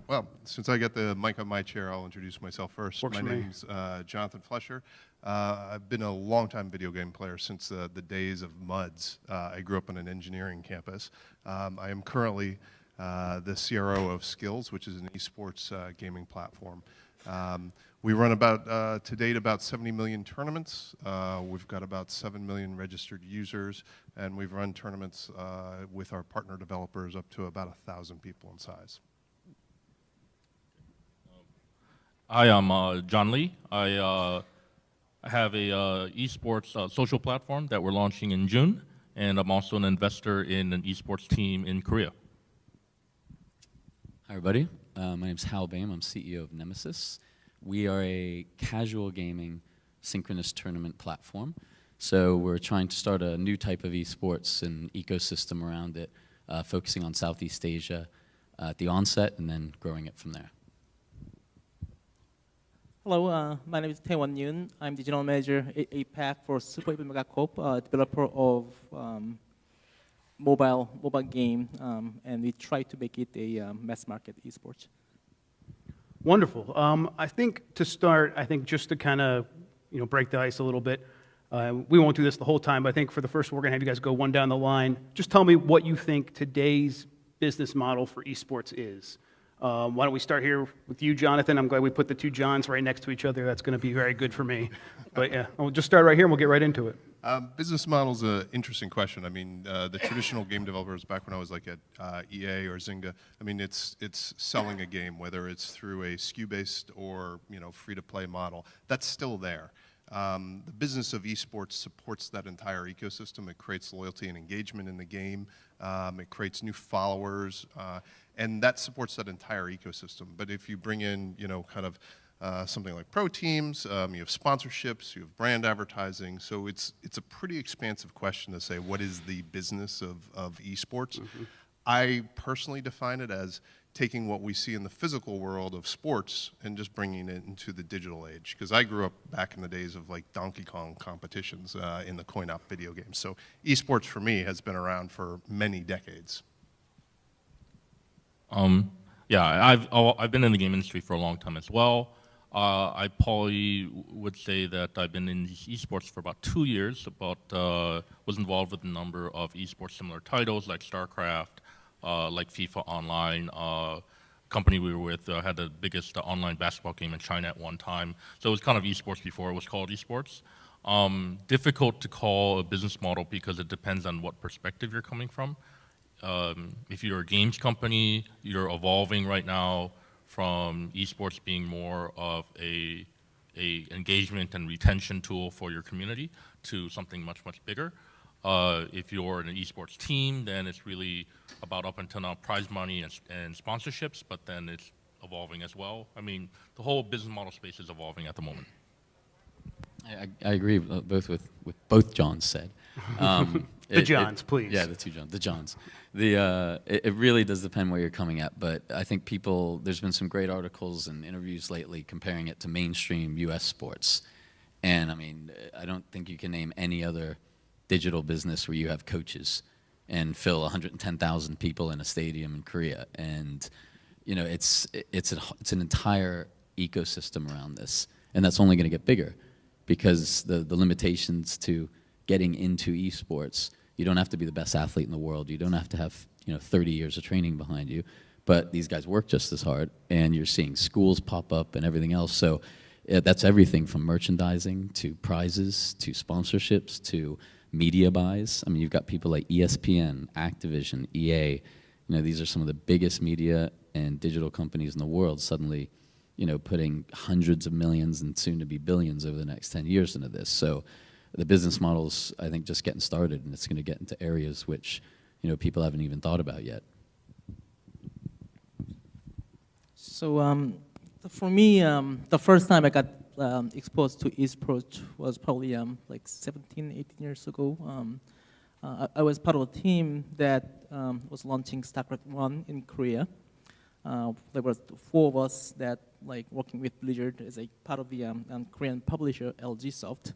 Well, since I got the mic on my chair, I'll introduce myself first. Works my for me. name's Jonathan Flesher. I've been a longtime video game player since the days of MUDs. I grew up on an engineering campus. I am currently the CRO of Skillz, which is an eSports gaming platform. We run to date about 70 million tournaments. We've got about 7 million registered users, and we've run tournaments with our partner developers up to about 1,000 people in size. Hi, I'm John Lee. I have a esports social platform that we're launching in June, and I'm also an investor in an esports team in Korea. Hi, everybody. My name's Bame. I'm CEO of Nemesis. We are a casual gaming synchronous tournament platform. So we're trying to start a new type of esports and ecosystem around it, focusing on Southeast Asia at the onset and then growing it from there. Hello, my name is Taewon. I'm the general manager at APAC for Megacorp, developer of mobile game, and we try to make it a mass market esports. Wonderful. I think to start, just to kind of break the ice a little bit, we won't do this the whole time, but I think for the first, we're going to have you guys go one down the line. Just tell me what you think today's business model for esports is. Why don't we start here with you, Jonathan? I'm glad we put the two Johns right next to each other. That's going to be very good for me. But yeah, we'll just start right here and we'll get right into it. Business model's an interesting question. I mean, the traditional game developers back when I was like at EA or Zynga, I mean, it's selling a game, whether it's through a SKU-based or free-to-play model. That's still there. The business of esports supports that entire ecosystem. It creates loyalty and engagement in the game. It creates new followers, and that supports that entire ecosystem. But if you bring in, kind of something like pro teams, you have sponsorships, you have brand advertising. So it's a pretty expansive question to say what is the business of esports. Mm-hmm. I personally define it as taking what we see in the physical world of sports and just bringing it into the digital age. Because I grew up back in the days of like Donkey Kong competitions in the coin-op video games. So esports for me has been around for many decades. Yeah, I've been in the game industry for a long time as well. I probably would say that I've been in esports for about 2 years, was involved with a number of esports similar titles like StarCraft, like FIFA Online. Company we were with had the biggest online basketball game in China at one time. So it was kind of esports before it was called esports. Difficult to call a business model because it depends on what perspective you're coming from. If you're a games company, you're evolving right now from esports being more of a engagement and retention tool for your community to something much, much bigger. If you're an esports team, then it's really about up until now prize money and sponsorships, but then it's evolving as well. I mean, the whole business model space is evolving at the moment. I agree both with both Johns said. The Johns, please. Yeah, the two Johns. The Johns. It really does depend where you're coming at, but I think there's been some great articles and interviews lately comparing it to mainstream U.S. sports. And I mean, I don't think you can name any other digital business where you have coaches and fill 110,000 people in a stadium in Korea. And it's an entire ecosystem around this, and that's only going to get bigger because the limitations to getting into esports, you don't have to be the best athlete in the world. You don't have to have 30 years of training behind you, but these guys work just as hard, and you're seeing schools pop up and everything else. So that's everything from merchandising to prizes to sponsorships to media buys. I mean, you've got people like ESPN, Activision, EA. These are some of the biggest media and digital companies in the world suddenly, putting hundreds of millions and soon to be billions over the next 10 years into this. So the business model's, I think, just getting started, and it's going to get into areas which, people haven't even thought about yet. So for me, the first time I got exposed to esports was probably like 17, 18 years ago. I was part of a team that was launching StarCraft 1 in Korea. There were 4 of us that working with Blizzard as a part of the Korean publisher LG Soft.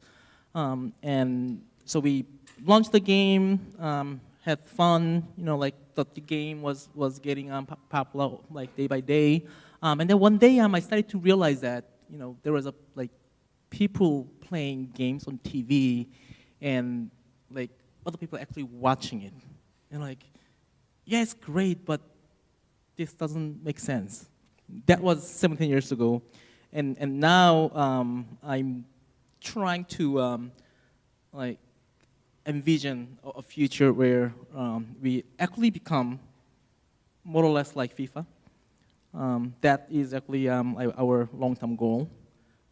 And so we launched the game, had fun. Like the game was getting popular like day by day. And then one day I started to realize that there was people playing games on TV, and like other people actually watching it, and like, yeah, it's great, but this doesn't make sense. That was 17 years ago, and now I'm trying to envision a future where we actually become more or less like FIFA. That is actually our long-term goal.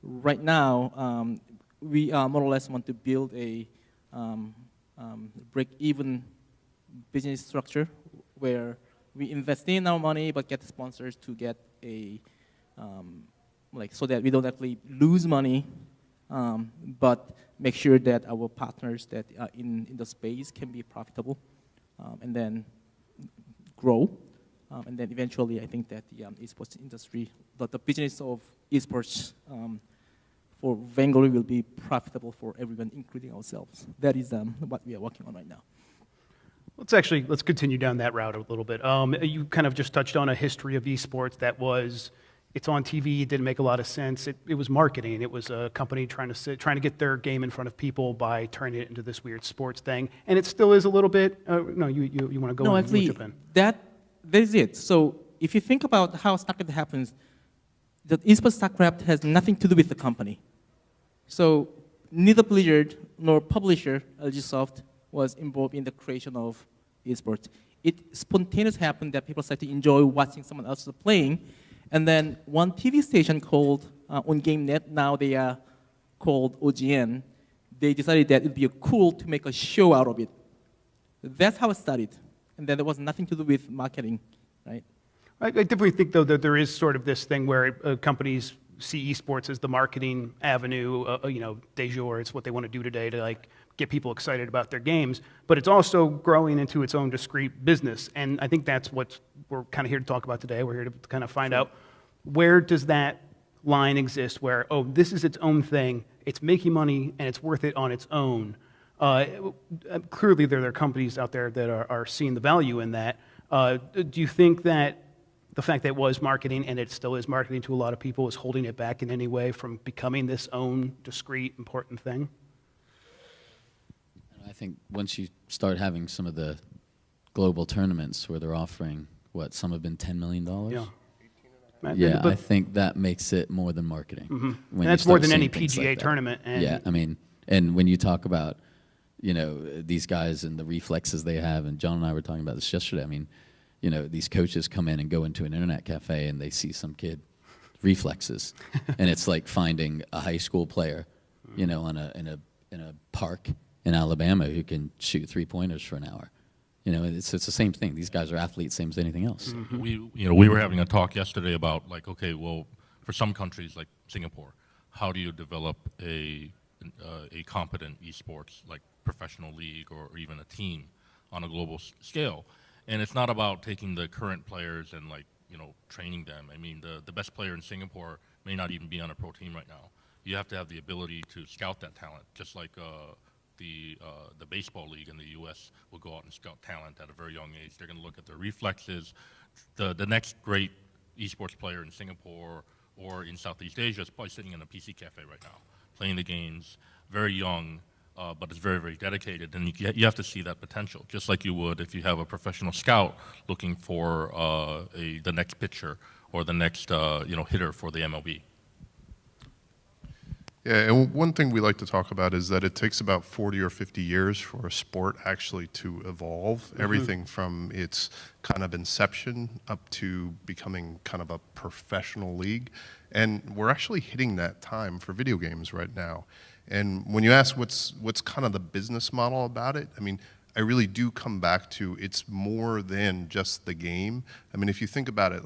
Right now, we more or less want to build a break-even business structure where we invest in our money but get sponsors to get a so that we don't actually lose money, but make sure that our partners that are in the space can be profitable, and then grow. And then eventually, I think that the esports industry, the business of esports for Vainglory will be profitable for everyone, including ourselves. That is what we are working on right now. Let's continue down that route a little bit. You kind of just touched on a history of esports it's on TV, it didn't make a lot of sense. It was marketing. It was a company trying to get their game in front of people by turning it into this weird sports thing. And it still is a little bit, no, you want to go no, in? actually, that is it. So if you think about how StarCraft happens, the esports StarCraft has nothing to do with the company. So neither Blizzard nor publisher, LGSoft, was involved in the creation of esports. It spontaneously happened that people started to enjoy watching someone else playing. And then one TV station called on GameNet, now they are called OGN, they decided that it would be cool to make a show out of it. That's how it started. And then there was nothing to do with marketing, right? I definitely think, though, that there is sort of this thing where companies see esports as the marketing avenue, de jour. It's what they want to do today to get people excited about their games. But it's also growing into its own discrete business. And I think that's what we're kind of here to talk about today. We're here to kind of find out, where does that line exist where, oh, this is its own thing, it's making money, and it's worth it on its own. Clearly, there are companies out there that are seeing the value in that. Do you think that the fact that it was marketing, and it still is marketing to a lot of people, is holding it back in any way from becoming this own discrete, important thing? I think once you start having some of the global tournaments where they're offering, some have been $10 million? Yeah. Yeah, but I think that makes it more than marketing. Mm-hmm. And that's more than any PGA tournament. And yeah, I mean, and when you talk about, these guys and the reflexes they have, and John and I were talking about this yesterday, I mean, these coaches come in and go into an internet cafe and they see some kid reflexes, and it's like finding a high school player, in a park in Alabama who can shoot 3-pointers for an hour. It's the same thing. These guys are athletes, same as anything else. Mm-hmm. We were having a talk yesterday about okay, well, for some countries like Singapore, how do you develop a competent esports professional league or even a team on a global scale? And it's not about taking the current players and training them. I mean, the best player in Singapore may not even be on a pro team right now. You have to have the ability to scout that talent, just like the baseball league in the U.S. will go out and scout talent at a very young age. They're going to look at their reflexes. The next great esports player in Singapore or in Southeast Asia is probably sitting in a PC cafe right now, playing the games, very young, but is very, very dedicated. And you have to see that potential, just like you would if you have a professional scout looking for the next pitcher or the next hitter for the MLB. Yeah, and one thing we like to talk about is that it takes about 40 or 50 years for a sport actually to evolve. Mm-hmm. Everything from its kind of inception up to becoming kind of a professional league. And we're actually hitting that time for video games right now. And when you ask what's kind of the business model about it, I mean, I really do come back to it's more than just the game. I mean, if you think about it,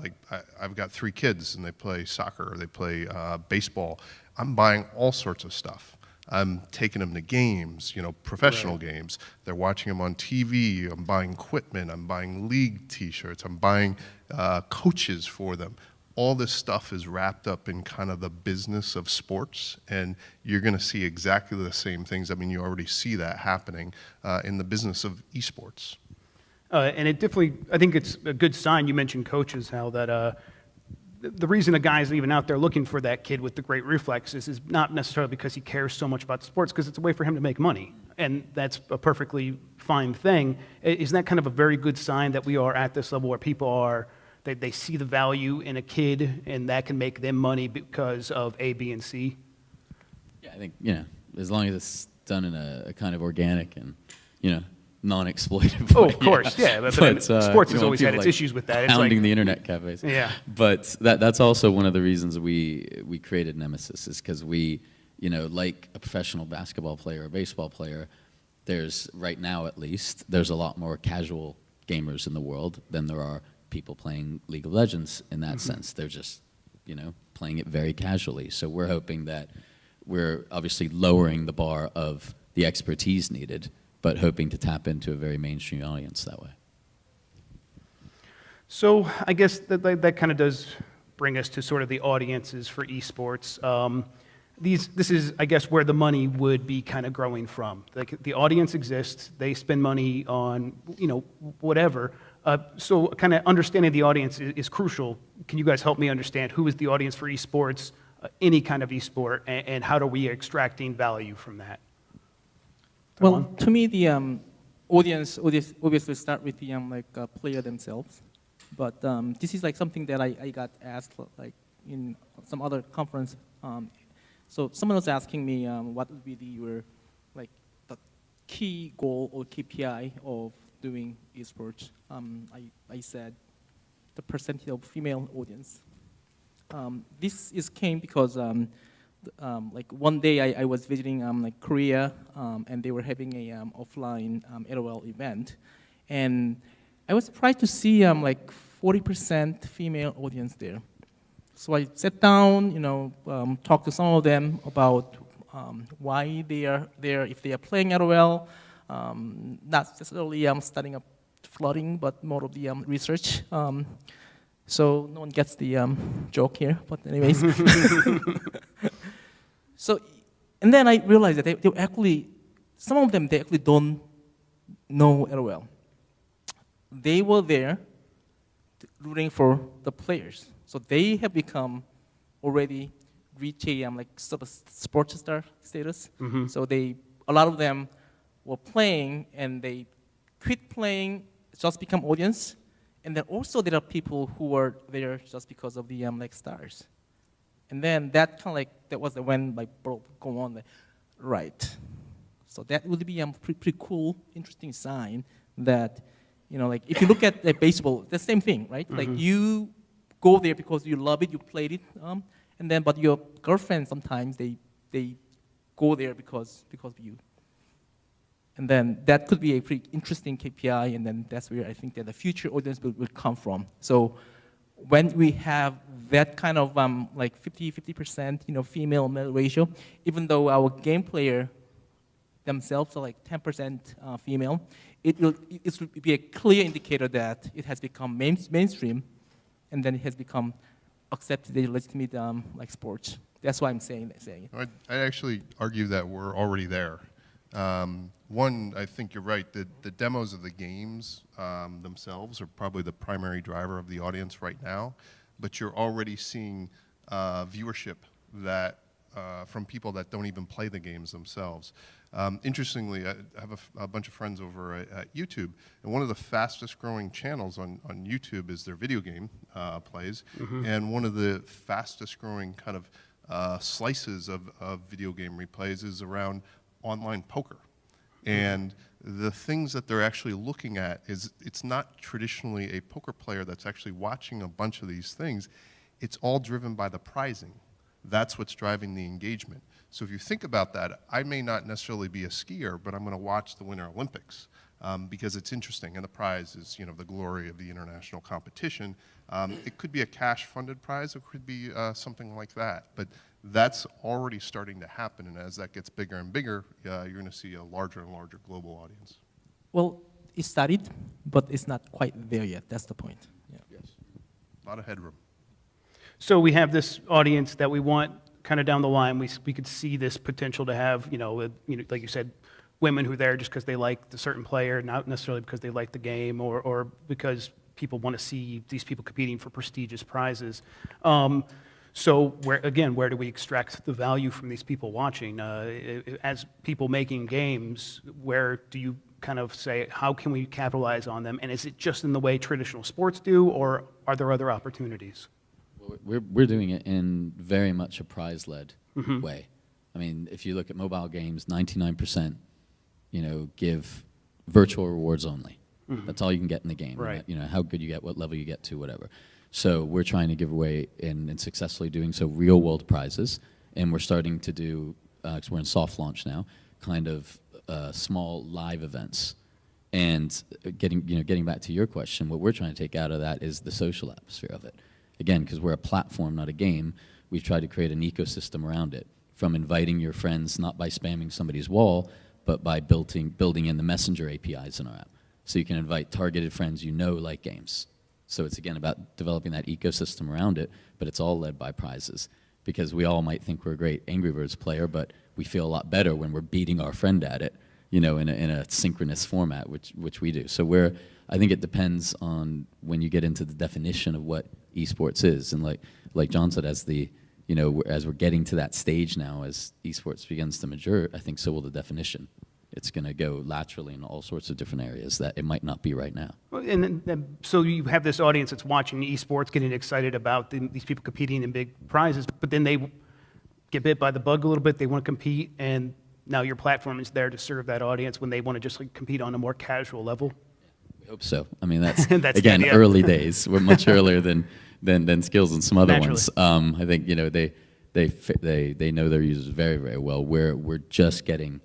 I've got 3 kids and they play soccer or they play baseball. I'm buying all sorts of stuff. I'm taking them to games, professional games. They're watching them on TV. I'm buying equipment. I'm buying league T-shirts. I'm buying coaches for them. All this stuff is wrapped up in kind of the business of sports, and you're going to see exactly the same things. I mean, you already see that happening in the business of esports. And it definitely, I think it's a good sign. You mentioned coaches, Hal, that the reason a guy's even out there looking for that kid with the great reflexes is not necessarily because he cares so much about sports, because it's a way for him to make money. And that's a perfectly fine thing. Isn't that kind of a very good sign that we are at this level where people are, they see the value in a kid and that can make them money because of A, B, and C? Yeah, I think, as long as it's done in a kind of organic and, non-exploitive Oh, way. of course, yeah. But sports has always had its issues with that. It's Pounding like, the internet cafes. Yeah. But that's also one of the reasons we created Nemesis, is because we, like a professional basketball player or baseball player, there's, right now at least, there's a lot more casual gamers in the world than there are people playing League of Legends in that sense. They're just, playing it very casually. So we're hoping that we're obviously lowering the bar of the expertise needed, but hoping to tap into a very mainstream audience that way. So I guess that kind of does bring us to sort of the audiences for esports. This is, I guess, where the money would be kind of growing from. Like, the audience exists, they spend money on, whatever. So kind of understanding the audience is crucial. Can you guys help me understand who is the audience for esports, any kind of esport, and how are we extracting value from that? Well, to me, the audience obviously start with the player themselves, but this is like something that I got asked like in some other conference. So someone was asking me what would be the key goal or KPI of doing esports. I said the percentage of female audience. This came because one day I was visiting Korea, and they were having a offline LOL event, and I was surprised to see 40% female audience there. So I sat down, talked to some of them about why they are there, if they are playing LOL, not necessarily studying up flooding, but more of the research. So no one gets the joke here, but anyways. So, and then I realized that they actually, some of them, they actually don't know LOL. They were there rooting for the players. So they have become already reach a sort of sports star status. So a lot of them were playing and they quit playing, just become audience. And then also there are people who were there just because of the stars. And then that kind of that was when bro go on, right. So that would be a pretty cool, interesting sign that, if you look at baseball, the same thing, right? Like you go there because you love it, you played it, and then but your girlfriend sometimes they go there because of you. And then that could be a pretty interesting KPI, and then that's where I think that the future audience will come from. So when we have that kind of 50% female male ratio, even though our game player themselves are 10% female, it will be a clear indicator that it has become mainstream, and then it has become accepted as legitimate sports. That's why I'm saying it. I'd actually argue that we're already there. One, I think you're right. The demos of the games themselves are probably the primary driver of the audience right now, but you're already seeing viewership that from people that don't even play the games themselves. Interestingly, I have a bunch of friends over at YouTube, and one of the fastest growing channels on YouTube is their video game plays, and one of the fastest growing kind of slices of video game replays is around online poker. And the things that they're actually looking at is, it's not traditionally a poker player that's actually watching a bunch of these things. It's all driven by the prizing. That's what's driving the engagement. So if you think about that, I may not necessarily be a skier, but I'm going to watch the Winter Olympics because it's interesting, and the prize is, the glory of the international competition. It could be a cash-funded prize, it could be something like that, but that's already starting to happen, and as that gets bigger and bigger, you're going to see a larger and larger global audience. Well, it started, but it's not quite there yet. That's the point. Yeah. Yes, a lot of headroom. So we have this audience that we want kind of down the line. We could see this potential to have, like you said, women who are there just because they like the certain player, not necessarily because they like the game or because people want to see these people competing for prestigious prizes. So where do we extract the value from these people watching? As people making games, where do you kind of say, how can we capitalize on them? And is it just in the way traditional sports do, or are there other opportunities? We're doing it in very much a prize-led way. I mean, if you look at mobile games, 99%, give virtual rewards only. That's all you can get in the game. Right. How good you get, what level you get to, whatever. So we're trying to give away, and successfully doing so, real-world prizes. And we're starting to do, because we're in soft launch now, kind of small live events. And getting back to your question, what we're trying to take out of that is the social atmosphere of it. Again, because we're a platform, not a game, we've tried to create an ecosystem around it, from inviting your friends, not by spamming somebody's wall, but by building in the messenger APIs in our app. So you can invite targeted friends like games. So it's, again, about developing that ecosystem around it, but it's all led by prizes. Because we all might think we're a great Angry Birds player, but we feel a lot better when we're beating our friend at it, in a synchronous format, which we do. So I think it depends on when you get into the definition of what esports is. And like John said, as we're getting to that stage now, as esports begins to mature, I think so will the definition. It's going to go laterally in all sorts of different areas that it might not be right now. And then, so you have this audience that's watching esports, getting excited about these people competing in big prizes, but then they get bit by the bug a little bit. They want to compete, and now your platform is there to serve that audience when they want to just compete on a more casual level. We hope so. I mean, that's, That's again, the idea. early days. We're much earlier than Skillz and some other Naturally. ones. I think they know their users very, very well. We're just getting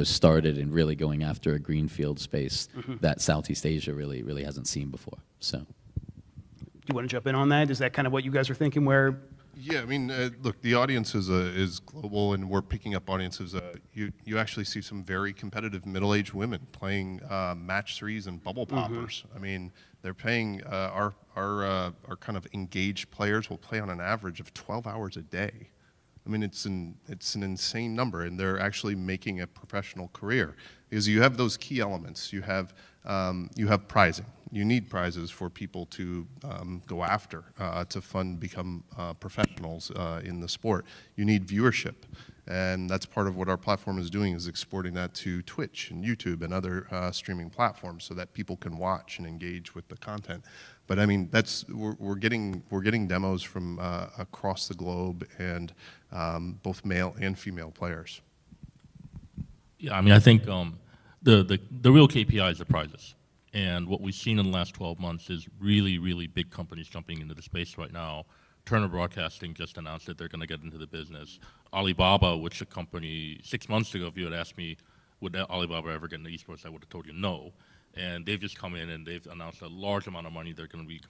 started and really going after a greenfield space that Southeast Asia really hasn't seen before. So, Do you want to jump in on that? Is that kind of what you guys are thinking? Where Yeah, I mean, look, the audience is global, and we're picking up audiences. You actually see some very competitive middle-aged women playing match threes and bubble poppers. I mean, they're paying our kind of engaged players will play on an average of 12 hours a day. I mean, it's an insane number, and they're actually making a professional career because you have those key elements. You have prizing. You need prizes for people to go after to become professionals in the sport. You need viewership, and that's part of what our platform is doing, is exporting that to Twitch and YouTube and other streaming platforms so that people can watch and engage with the content. But I mean, we're getting demos from across the globe, and both male and female players. Yeah, I mean, I think the real KPI is the prizes. And what we've seen in the last 12 months is really, really big companies jumping into the space right now. Turner Broadcasting just announced that they're going to get into the business. Alibaba, which a company 6 months ago, if you had asked me, would Alibaba ever get into esports, I would have told you no. And they've just come in and they've announced a large amount of money they're going to be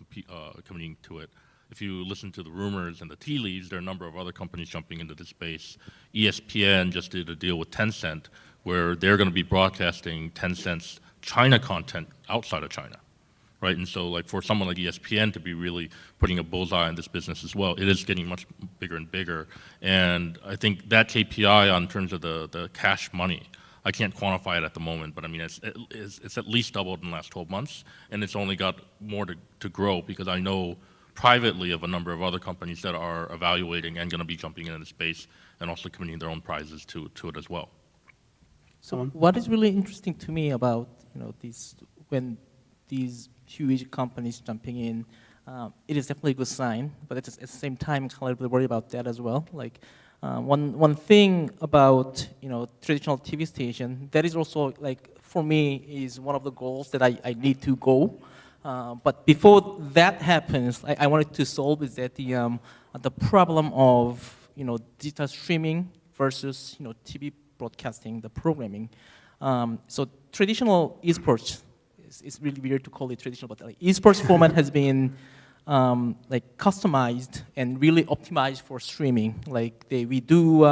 committing to it. If you listen to the rumors and the tea leaves, there are a number of other companies jumping into the space. ESPN just did a deal with Tencent where they're going to be broadcasting Tencent's China content outside of China, right? And so like for someone like ESPN to be really putting a bullseye on this business as well, it is getting much bigger and bigger. And I think that KPI on terms of the cash money, I can't quantify it at the moment, but I mean, it's at least doubled in the last 12 months, and it's only got more to grow because I know privately of a number of other companies that are evaluating and going to be jumping into the space and also committing their own prizes to it as well. So what is really interesting to me about when these huge companies jumping in, it is definitely a good sign, but at the same time, I'm a little bit worried about that as well. Like one thing about traditional TV station that is also like for me is one of the goals that I need to go. But before that happens, I wanted to solve is that the problem of digital streaming versus TV broadcasting, the programming. So traditional esports, it's really weird to call it traditional, but like esports format has been like customized and really optimized for streaming. Like we do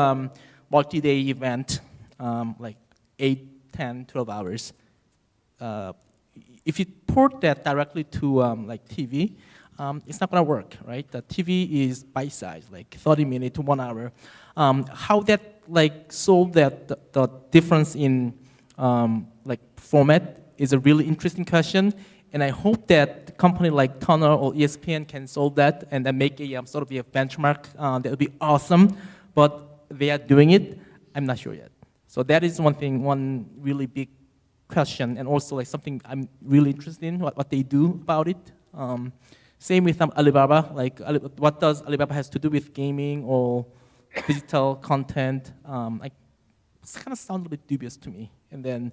multi-day event, like 8, 10, 12 hours. If you port that directly to like TV, it's not gonna work, right? The TV is bite-sized, like 30 minutes to 1 hour. How that like solve that the difference in like format is a really interesting question, and I hope that the company like Turner or ESPN can solve that and then make a sort of a benchmark. That would be awesome, but they are doing it. I'm not sure yet. So that is one thing, one really big question, and also like something I'm really interested in what they do about it. Same with Alibaba. Like, what does Alibaba has to do with gaming or digital content? Like, it's kind of sounds a bit dubious to me. And then,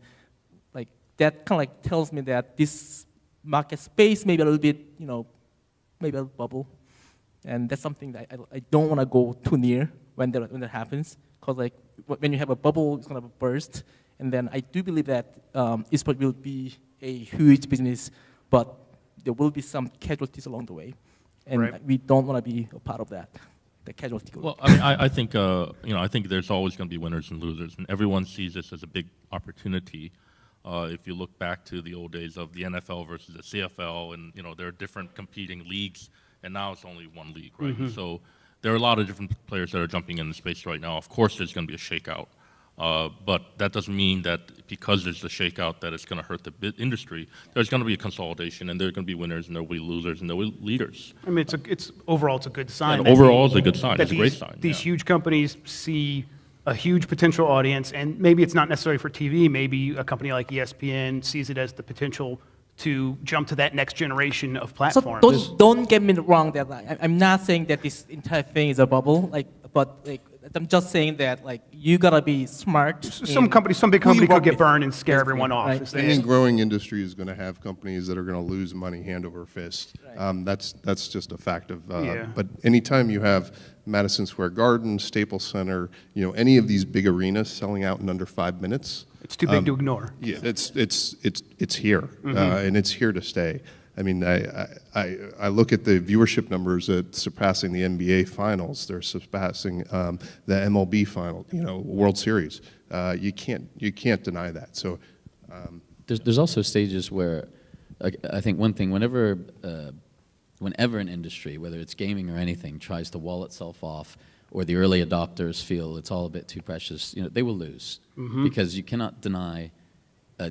like, that kind of like tells me that this market space may be a little bit, you know, maybe a bubble. And that's something that I don't want to go too near when that happens. Because like, when you have a bubble, it's going to burst. And then I do believe that esports will be a huge business, but there will be some casualties along the way. And Right. we don't want to be a part of that, the casualty group. Well, I mean, I think I think there's always going to be winners and losers, and everyone sees this as a big opportunity. If you look back to the old days of the NFL versus the CFL, and there are different competing leagues, and now it's only one league, right? So there are a lot of different players that are jumping in the space right now. Of course, there's going to be a shakeout. But that doesn't mean that because there's the shakeout that it's going to hurt the industry. There's going to be a consolidation, and there are going to be winners, and there will be losers, and there will be leaders. I mean, overall, it's a good sign. And that overall, it's a good sign. that It's a great sign. These yeah. huge companies see a huge potential audience, and maybe it's not necessarily for TV. Maybe a company like ESPN sees it as the potential to jump to that next generation of So platforms. don't get me wrong. That I'm not saying that this entire thing is a bubble. But I'm just saying that you gotta be smart. Some big who you company could work get with. burned and scare everyone off. Right. is the- Any growing industry is going to have companies that are going to lose money hand over fist. That's just a fact of. Yeah. But anytime you have Madison Square Garden, Staples Center, any of these big arenas selling out in under 5 minutes. It's too big to ignore. Yeah, it's here, and it's here to stay. I mean, I look at the viewership numbers at surpassing the NBA Finals. They're surpassing the MLB Final, World Series. You can't deny that. So, There's also stages where, I think one thing, whenever an industry, whether it's gaming or anything, tries to wall itself off, or the early adopters feel it's all a bit too precious, they will lose. Because you cannot deny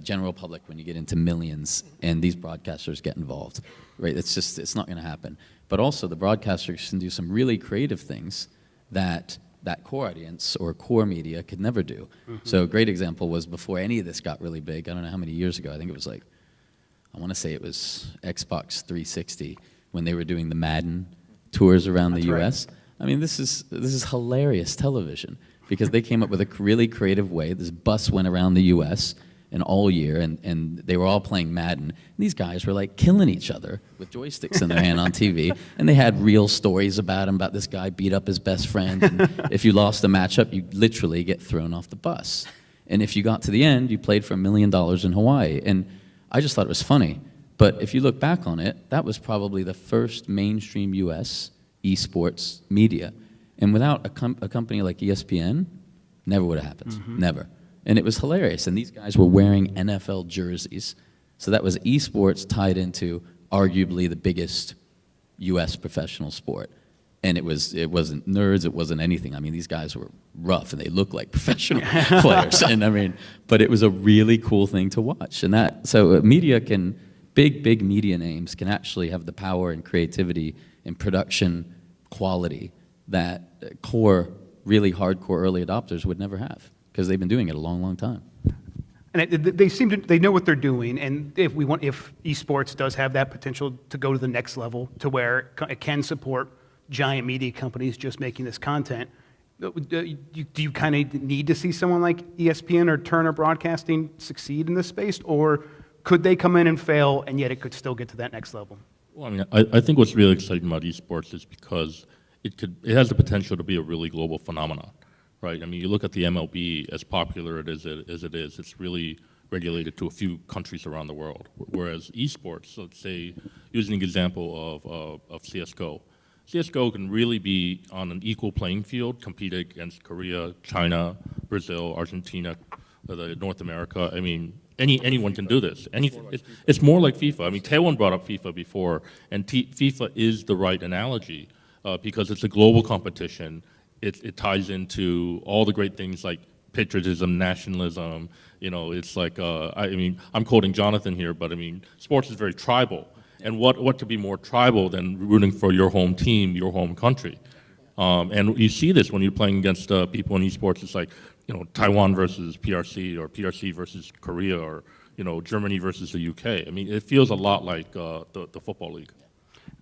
general public when you get into millions and these broadcasters get involved, right? It's not going to happen. But also the broadcasters can do some really creative things that core audience or core media could never do. So a great example was before any of this got really big, I don't know how many years ago, I think it was I want to say it was Xbox 360 when they were doing the Madden tours around the US. I mean, this is hilarious television because they came up with a really creative way. This bus went around the US and all year, and they were all playing Madden. And these guys were killing each other with joysticks in their hand on TV, and they had real stories about them, about this guy beat up his best friend, and if you lost the matchup, you literally get thrown off the bus. And if you got to the end, you played for $1 million in Hawaii. And I just thought it was funny. But if you look back on it, that was probably the first mainstream US esports media. And without a company like ESPN, never would have happened, never. And it was hilarious. And these guys were wearing NFL jerseys. So that was esports tied into arguably the biggest US professional sport. And it wasn't nerds, it wasn't anything. I mean, these guys were rough and they looked like professional players. And but it was a really cool thing to watch. And so media big media names can actually have the power and creativity and production quality that really hardcore early adopters would never have. Because they've been doing it a long, long time. And they know what they're doing, and if esports does have that potential to go to the next level, to where it can support giant media companies just making this content, do you kind of need to see someone like ESPN or Turner Broadcasting succeed in this space, or could they come in and fail, and yet it could still get to that next level? Well, I mean, I think what's really exciting about esports is because it has the potential to be a really global phenomenon. Right. I mean, you look at the MLB, as popular as it is, it's really regulated to a few countries around the world. Whereas esports, let's say, using an example of CS:GO, CS:GO can really be on an equal playing field, compete against Korea, China, Brazil, Argentina, North America. I mean, anyone can do this. It's more like FIFA. I mean, Taewon brought up FIFA before, and FIFA is the right analogy because it's a global competition. It ties into all the great things like patriotism, nationalism. You know, it's like, I mean, I'm quoting Jonathan here, but I mean, sports is very tribal. And what could be more tribal than rooting for your home team, your home country? And you see this when you're playing against people in esports. It's like, you know, Taiwan versus PRC, or PRC versus Korea, or, you know, Germany versus the UK. I mean, it feels a lot like the football league.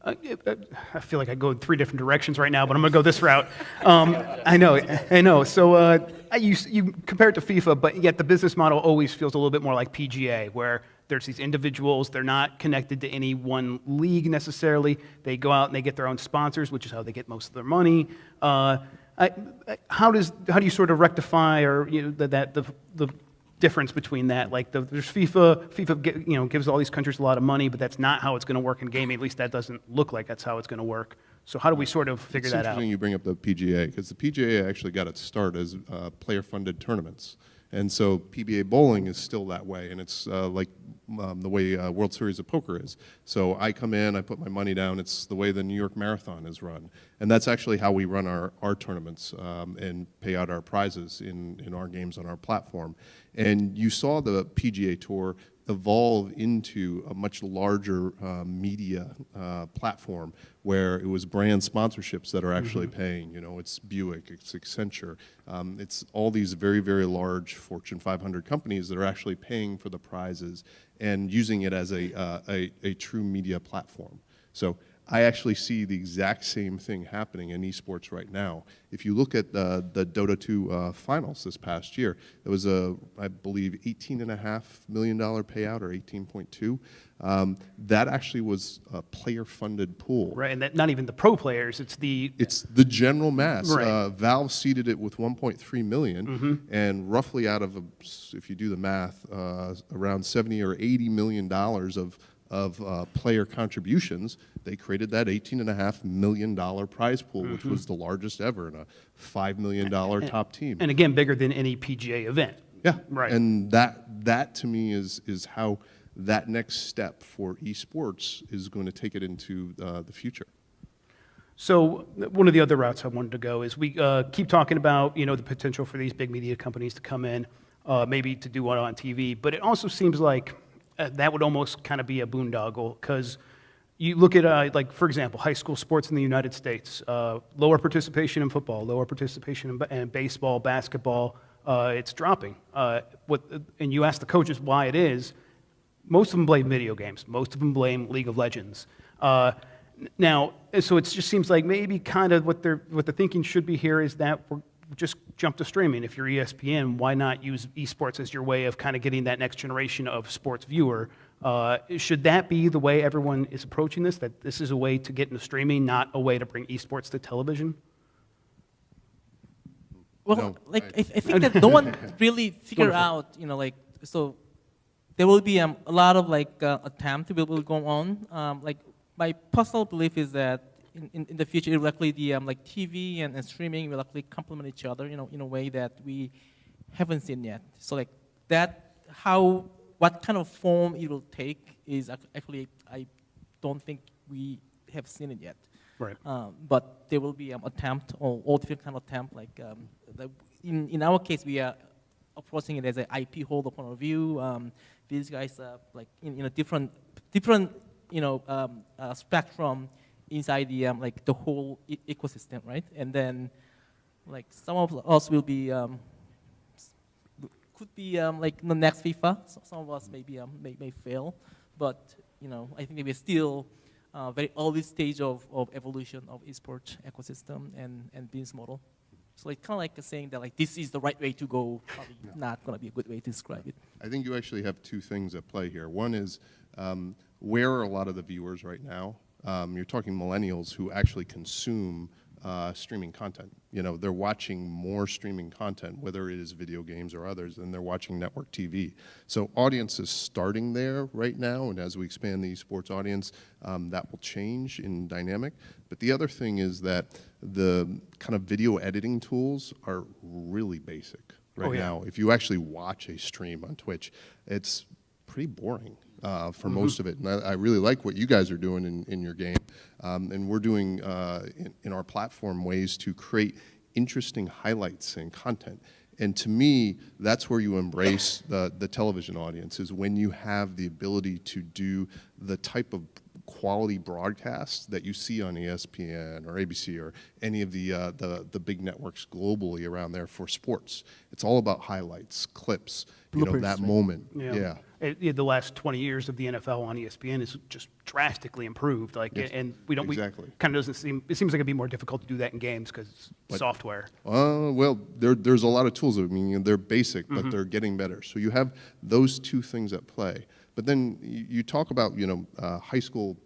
I feel like I go in 3 different directions right now, but I'm going to go this route. I know. So you compare it to FIFA, but yet the business model always feels a little bit more like PGA, where there's these individuals, they're not connected to any one league necessarily. They go out and they get their own sponsors, which is how they get most of their money. How do you sort of rectify, or the difference between that? Like there's FIFA gives all these countries a lot of money, but that's not how it's going to work in gaming. At least that doesn't look like that's how it's going to work. So how do we sort of figure that out? It's interesting you bring up the PGA, because the PGA actually got its start as player-funded tournaments. And so PBA bowling is still that way, and it's like the way World Series of Poker is. So I come in, I put my money down. It's the way the New York Marathon is run. And that's actually how we run our tournaments and pay out our prizes in our games on our platform. And you saw the PGA Tour evolve into a much larger media platform, where it was brand sponsorships that are actually paying. You know, it's Buick, it's Accenture, it's all these very, very large Fortune 500 companies that are actually paying for the prizes and using it as a true media platform. So I actually see the exact same thing happening in esports right now. If you look at the Dota 2 finals this past year, it was I believe, $18.5 million payout, or 18.2. That actually was a player-funded pool. Right, and that, not even the pro players, it's the general mass. Right. Valve seeded it with 1.3 million, and roughly out of, if you do the math, around 70 or 80 million dollars of player contributions, they created that $18.5 million prize pool, which was the largest ever, in a $5 million top team. and again bigger than any PGA event. Yeah, Right. And that to me is how that next step for esports is going to take it into the future. So one of the other routes I wanted to go is we keep talking about the potential for these big media companies to come in, maybe to do one on TV, but it also seems like that would almost kind of be a boondoggle, because you look at, like, for example, high school sports in the United States, lower participation in football, lower participation in baseball, basketball, it's dropping. And you ask the coaches why it is, most of them blame video games. Most of them blame League of Legends. Now, so it just seems like maybe kind of what the thinking should be here is that we're just jump to streaming. If you're ESPN, why not use esports as your way of kind of getting that next generation of sports viewer? Should that be the way everyone is approaching this, that this is a way to get into streaming, not a way to bring esports to television? Well, No, I think that no one really figured out, so there will be a lot of attempt will go on. My personal belief is that in the future, it will likely the TV and streaming will likely complement each other, in a way that we haven't seen yet. So what kind of form it will take is actually, I don't think we have seen it yet. Right. But there will be attempt, or all different kind of attempt. In our case, we are approaching it as an IP holder point of view. These guys are in a different spectrum inside the whole ecosystem, right? And then some of us will be could be the next FIFA. So some of us may fail, but I think we're still very early stage of evolution of esports ecosystem and business model. So it's kind of like saying that this is the right way to go. Probably not going to be a good way to describe it. I think you actually have two things at play here. One is, where are a lot of the viewers right now? You're talking millennials who actually consume streaming content. They're watching more streaming content, whether it is video games or others, than they're watching network TV. So audience is starting there right now, and as we expand the esports audience, that will change in dynamic. But the other thing is that the kind of video editing tools are really basic right now. If you actually watch a stream on Twitch, it's pretty boring. For most of it. And I really like what you guys are doing in your game. And we're doing in our platform ways to create interesting highlights and content. And to me, that's where you embrace the television audience, is when you have the ability to do the type of quality broadcasts that you see on ESPN or ABC or any of the big networks globally around there for sports. It's all about highlights, clips, Bloopers, that right? moment. Yeah. The last 20 years of the NFL on ESPN is just drastically improved. Like, Yes, and we don't. exactly. We kind of doesn't seem. It seems like it'd be more difficult to do that in games because it's But- software. Well, there's a lot of tools. I mean, they're basic, but they're getting better. So you have those two things at play. But then you talk about, high school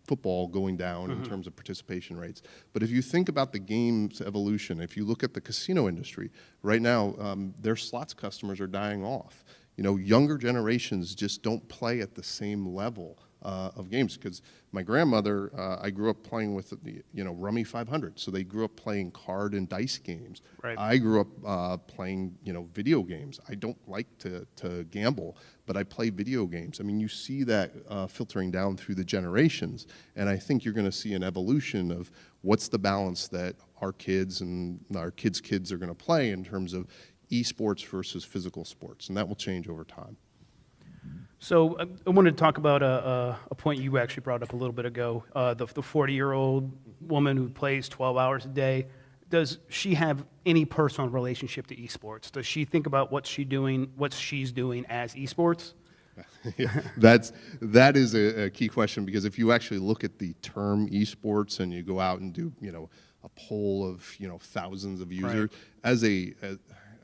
football going down in terms of participation rates. But if you think about the game's evolution, if you look at the casino industry, right now, their slots customers are dying off. Younger generations just don't play at the same level of games, because my grandmother, I grew up playing with, Rummy 500, so they grew up playing card and dice games. Right. I grew up playing, video games. I don't like to gamble, but I play video games. I mean, you see that filtering down through the generations, and I think you're going to see an evolution of what's the balance that our kids and our kids' kids are going to play in terms of eSports versus physical sports, and that will change over time. So I wanted to talk about a point you actually brought up a little bit ago. The 40-year-old woman who plays 12 hours a day. Does she have any personal relationship to esports? Does she think about what she's doing as esports? Yeah, that is a key question, because if you actually look at the term esports and you go out and do a poll of thousands of users, Right.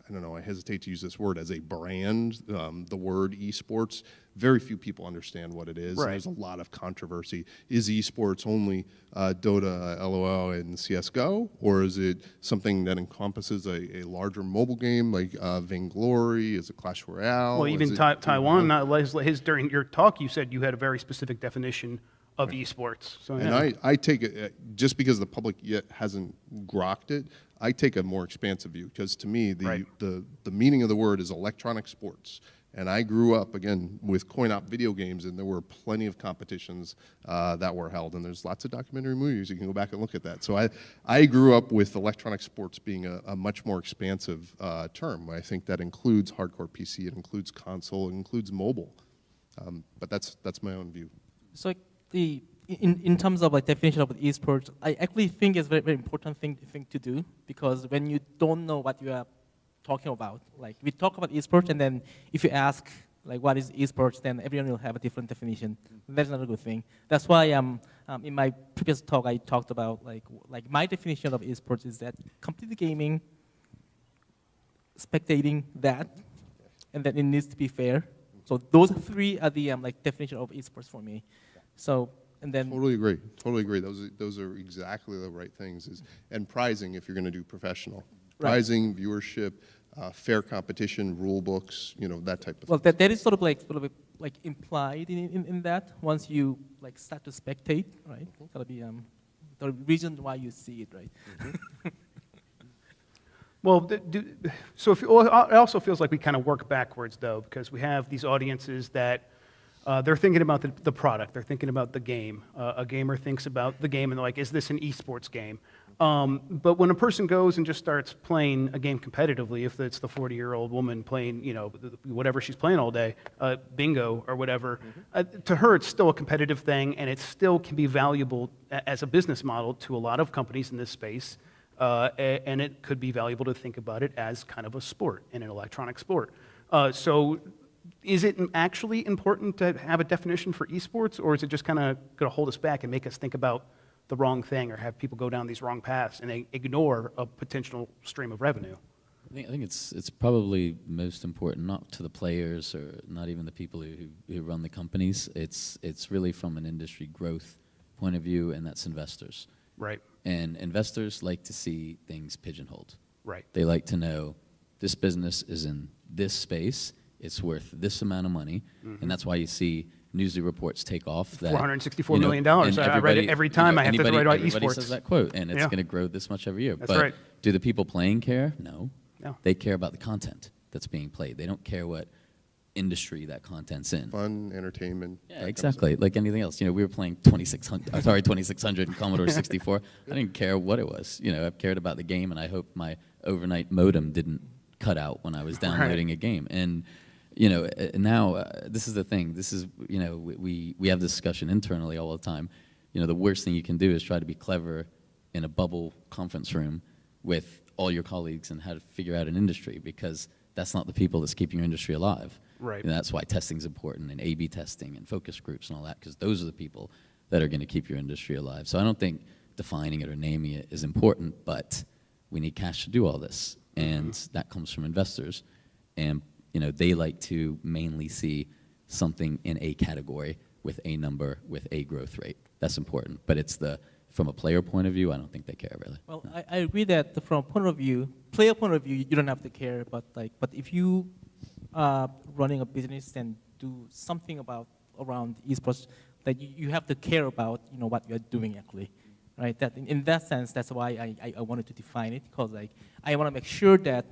I don't know, I hesitate to use this word, as a brand, the word esports, very few people understand what it is. Right. And there's a lot of controversy. Is esports only Dota, LOL, and CSGO? Or is it something that encompasses a larger mobile game like Vainglory? Is it Clash Royale? Well, even Is it, Taewon, during your talk, you said you had a very specific definition of esports. So, And yeah. I take it, just because the public yet hasn't grokked it, I take a more expansive view, because to me, Right. the meaning of the word is electronic sports. And I grew up, again, with coin-op video games, and there were plenty of competitions that were held. And there's lots of documentary movies. You can go back and look at that. So I grew up with electronic sports being a much more expansive term. I think that includes hardcore PC, it includes console, it includes mobile. But that's my own view. So in terms of definition of esports, I actually think it's a very, very important thing to do, because when you don't know what you are talking about, like we talk about esports, and then if you ask what is esports, then everyone will have a different definition. That's not a good thing. That's why in my previous talk I talked about like my definition of esports is that complete gaming, spectating that, and then it needs to be fair. So those three are the definition of esports for me. So. And then Totally agree. Totally agree. Those are exactly the right things. And prizing, if you're going to do professional. Right. Prizing, viewership, fair competition, rule books, that type of well, thing. that is sort of implied in that once you start to spectate, right? It's gotta be the reason why you see it, right? Well, it also feels like we kind of work backwards, though, because we have these audiences that they're thinking about the product, they're thinking about the game. A gamer thinks about the game and they're like, is this an esports game? But when a person goes and just starts playing a game competitively, if it's the 40-year-old woman playing, whatever she's playing all day, bingo or whatever, to her it's still a competitive thing, and it still can be valuable as a business model to a lot of companies in this space, and it could be valuable to think about it as kind of a sport, an electronic sport. So is it actually important to have a definition for esports, or is it just kind of going to hold us back and make us think about the wrong thing, or have people go down these wrong paths and they ignore a potential stream of revenue? I think it's probably most important, not to the players or not even the people who run the companies. It's really from an industry growth point of view, and that's investors. Right. And investors like to see things pigeonholed. Right. They like to know this business is in this space, it's worth this amount of money, and that's why you see newsly reports take off that $464 million. I read it every time I have to write about everybody esports. says that quote, and it's Yeah. going to grow this much every year. That's but right. do the people playing care? No. No. They care about the content that's being played. They don't care what industry that content's in. Fun, entertainment. that Yeah, kind of exactly. Like anything else. We were playing 2600 in Commodore 64. I didn't care what it was. I cared about the game, and I hope my overnight modem didn't cut out when I was downloading a game. And you know, now this is the thing. This is, you know, we have this discussion internally all the time. You know, the worst thing you can do is try to be clever in a bubble conference room with all your colleagues and how to figure out an industry, because that's not the people that's keeping your industry alive. Right. And that's why testing is important, and A/B testing and focus groups and all that, because those are the people that are going to keep your industry alive. So I don't think defining it or naming it is important, but we need cash to do all this, and that comes from investors. And you know, they like to mainly see something in a category with a number, with a growth rate. That's important. But it's from a player point of view, I don't think they care really. Well, I agree that from a point of view, player point of view, you don't have to care. But if you are running a business and do something around esports, that you have to care about, you know, what you're doing actually, right? That in that sense, that's why I wanted to define it, because like I want to make sure that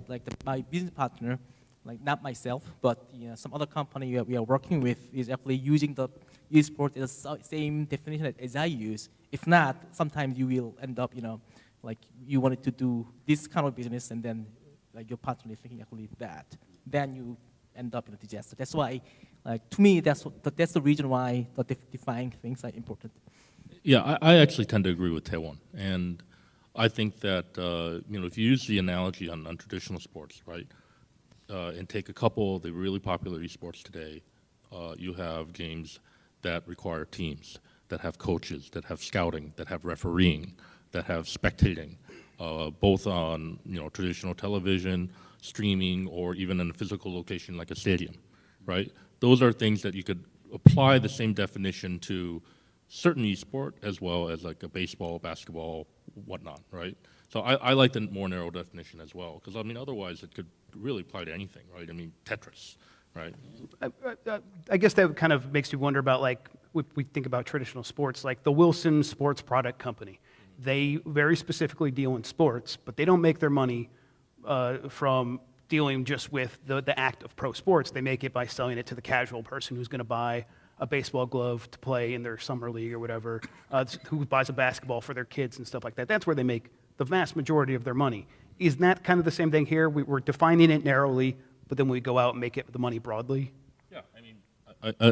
my business partner, like not myself, but you know, some other company we are working with is actually using the esports as the same definition as I use. If not, sometimes you will end up, you know, like you wanted to do this kind of business, and then like your partner is thinking actually that, then you end up in a disaster. That's why, like to me, that's the reason why the defining things are important. Yeah, I actually tend to agree with Taewon, and I think that you know, if you use the analogy on traditional sports, right, and take a couple of the really popular esports today, you have games that require teams, that have coaches, that have scouting, that have refereeing, that have spectating, both on, you know, traditional television, streaming, or even in a physical location like a stadium, right? Those are things that you could apply the same definition to certain esport as well as like a baseball, basketball, whatnot, right? So I like the more narrow definition as well, because I mean, otherwise it could really apply to anything, right? I mean, Tetris, right? I guess that kind of makes you wonder about, like, we think about traditional sports, like the Wilson Sports Product Company. They very specifically deal in sports, but they don't make their money from dealing just with the act of pro sports. They make it by selling it to the casual person who's going to buy a baseball glove to play in their summer league or whatever, who buys a basketball for their kids and stuff like that. That's where they make the vast majority of their money. Isn't that kind of the same thing here? We're defining it narrowly, but then we go out and make it the money broadly? Yeah, I mean,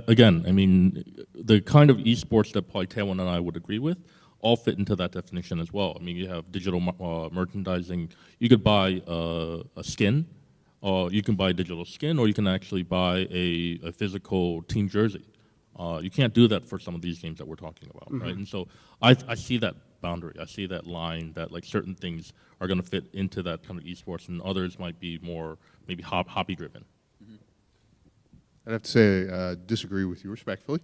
again, I mean, the kind of esports that probably Taewon and I would agree with all fit into that definition as well. I mean, you have digital merchandising. You could buy a skin, or you can buy a digital skin, or you can actually buy a physical team jersey. You can't do that for some of these games that we're talking about, right? And so I see that boundary. I see that line that like certain things are going to fit into that kind of esports, and others might be more maybe hobby driven. I'd have to say disagree with you respectfully.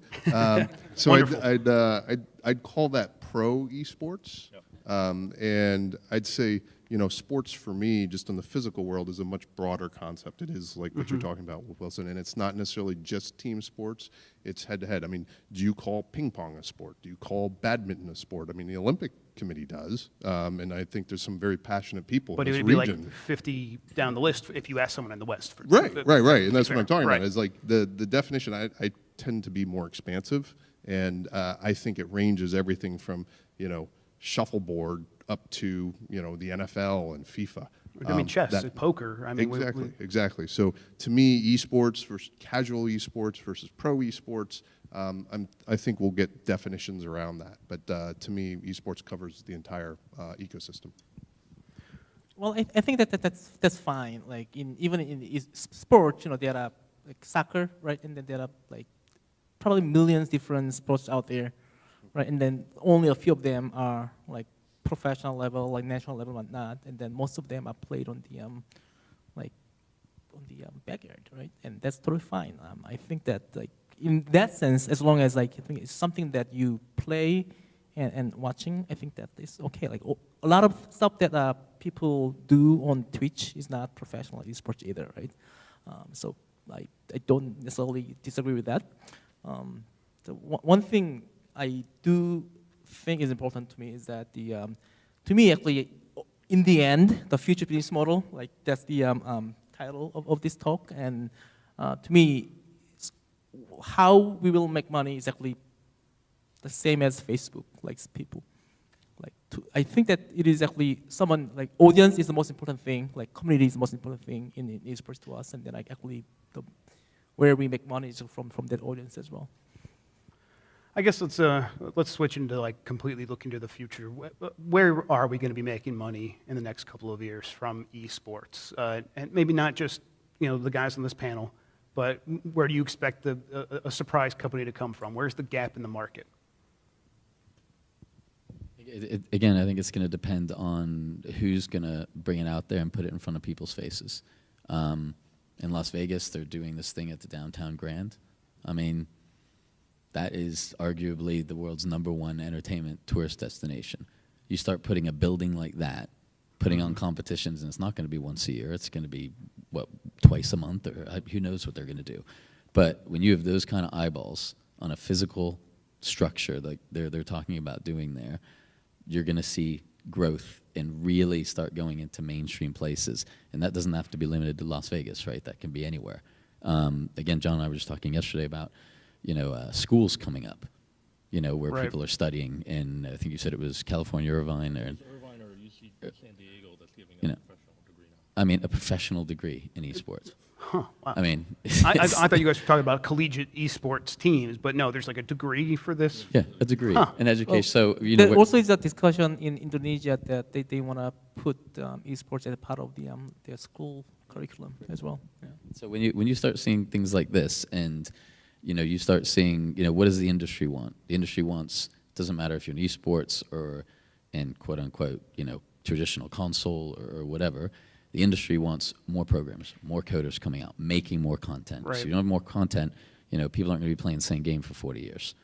So I'd call that pro esports, and I'd say, you know, sports for me, just in the physical world, is a much broader concept. It is like what you're talking about with Wilson, and it's not necessarily just team sports. It's head-to-head. I mean, do you call ping pong a sport? Do you call badminton a sport? I mean, the Olympic Committee does, and I think there's some very passionate people But in it this would be region. like 50 down the list if you ask someone in the West. Right, and that's what I'm talking Right. about. Is like the definition. I tend to be more expansive, and I think it ranges everything from, you know, shuffleboard up to, you know, the NFL and FIFA. I mean, chess, poker. I mean, Exactly. So to me, esports versus casual esports versus pro esports, I think we'll get definitions around that. But to me, esports covers the entire ecosystem. Well, I think that's fine. Like even in sports, you know, there are like soccer, right? And then there are like probably millions different sports out there, right? And then only a few of them are like professional level, like national level, whatnot. And then most of them are played on the backyard, right? And that's totally fine. I think that like in that sense, as long as like I think it's something that you play and watching, I think that is okay. Like a lot of stuff that people do on Twitch is not professional esports either, right? So like I don't necessarily disagree with that. The one thing I do think is important to me is that to me actually, in the end, the future business model, like that's the title of this talk, and to me, how we will make money is actually the same as Facebook, like people. I think that it is actually someone like audience is the most important thing, like community is the most important thing in esports to us, and then like actually where we make money is from that audience as well. I guess let's switch into like completely looking to the future. Where are we going to be making money in the next couple of years from esports? And maybe not just the guys on this panel, but where do you expect a surprise company to come from? Where's the gap in the market? Again, I think it's going to depend on who's going to bring it out there and put it in front of people's faces. In Las Vegas, they're doing this thing at the Downtown Grand. I mean, that is arguably the world's #1 entertainment tourist destination. You start putting a building like that, putting on competitions, and it's not going to be once a year. It's going to be, twice a month, or who knows what they're going to do. But when you have those kind of eyeballs on a physical structure like they're talking about doing there, you're going to see growth and really start going into mainstream places. And that doesn't have to be limited to Las Vegas, right? That can be anywhere. Again, John and I were just talking yesterday about, schools coming up, where Right. people are studying. And I think you said it was California, Irvine, or Irvine or UC San Diego that's giving You a know. professional degree now. I mean, a professional degree in esports. Huh, wow. I mean, I thought you guys were talking about collegiate esports teams, but no, there's like a degree for this. yeah, a degree Huh. in education. Well, So, There what- also is a discussion in Indonesia that they want to put esports as a part of their school curriculum as well. Yeah. So when you start seeing things like this, and you start seeing, what does the industry want? The industry wants, doesn't matter if you're in esports or in quote unquote, traditional console or whatever. The industry wants more programs, more coders coming out, making more content. Right. So you don't have more content, people aren't going to be playing the same game for 40 years.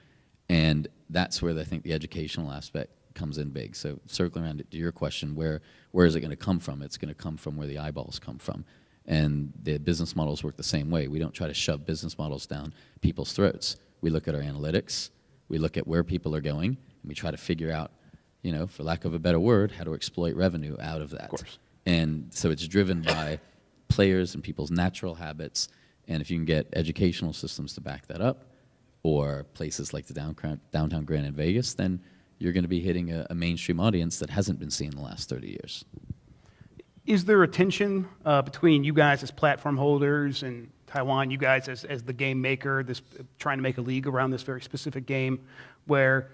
And that's where I think the educational aspect comes in big. So circling around to your question, where is it going to come from? It's going to come from where the eyeballs come from. And the business models work the same way. We don't try to shove business models down people's throats. We look at our analytics, we look at where people are going, and we try to figure out, for lack of a better word, how to exploit revenue out of that. Of course. And so it's driven by players and people's natural habits. And if you can get educational systems to back that up, or places like the Downtown Grand in Vegas, then you're going to be hitting a mainstream audience that hasn't been seen in the last 30 years. Is there a tension between you guys as platform holders and Taewon, you guys as the game maker, trying to make a league around this very specific game, where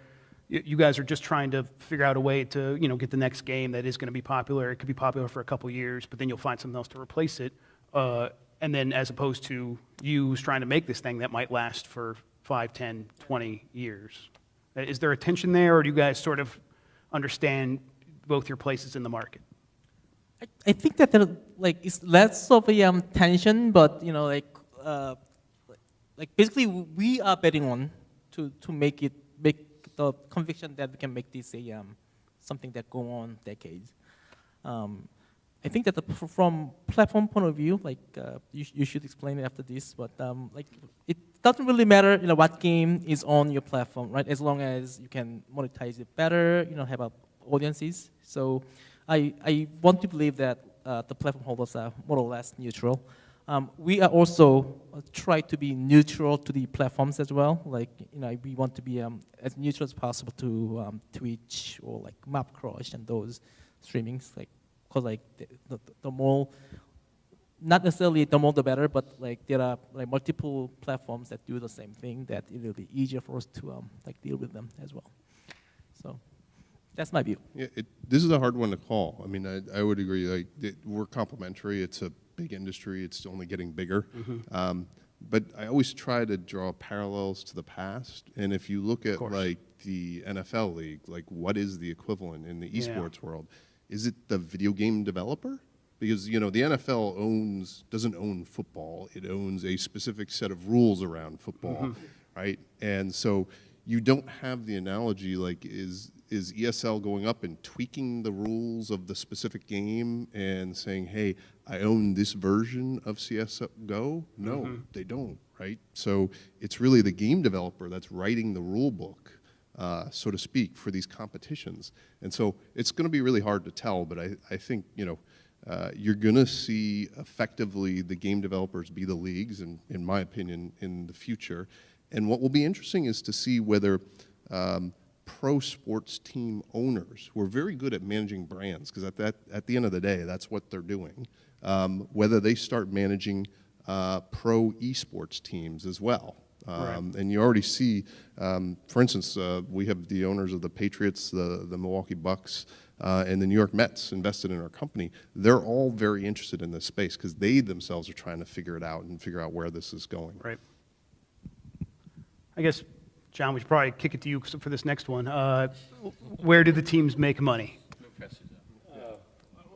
you guys are just trying to figure out a way to get the next game that is going to be popular? It could be popular for a couple years, but then you'll find something else to replace it. And then as opposed to you who's trying to make this thing that might last for 5, 10, 20 years. Is there a tension there, or do you guys sort of understand both your places in the market? I think that there, it's less of a tension, but basically we are betting on to make the conviction that we can make this something that go on decades. I think that from platform point of view, you should explain it after this, but it doesn't really matter what game is on your platform, right? As long as you can monetize it better, have audiences. So I want to believe that the platform holders are more or less neutral. We are also try to be neutral to the platforms as well. We want to be as neutral as possible to Twitch or Mapcrush and those streamings. Because the more, not necessarily the more the better, but there are multiple platforms that do the same thing that it will be easier for us to deal with them as well. So that's my view. Yeah, this is a hard one to call. I mean, I would agree. We're complementary. It's a big industry. It's only getting bigger. But I always try to draw parallels to the past. And if you look at the NFL league, what is the equivalent in the esports world? Is it the video game developer? Because the NFL doesn't own football. It owns a specific set of rules around football, right? And so you don't have the analogy is ESL going up and tweaking the rules of the specific game and saying, hey, I own this version of CSGO? No, they don't, right? So it's really the game developer that's writing the rule book, so to speak, for these competitions. And so it's going to be really hard to tell, but I think, you're going to see effectively the game developers be the leagues, in my opinion, in the future. And what will be interesting is to see whether pro sports team owners who are very good at managing brands, because at the end of the day, that's what they're doing, whether they start managing pro eSports teams as well. And you already see, for instance, we have the owners of the Patriots, the Milwaukee Bucks, and the New York Mets invested in our company. They're all very interested in this space because they themselves are trying to figure it out and figure out where this is going. Right. I guess, John, we should probably kick it to you for this next one. Where do the teams make money?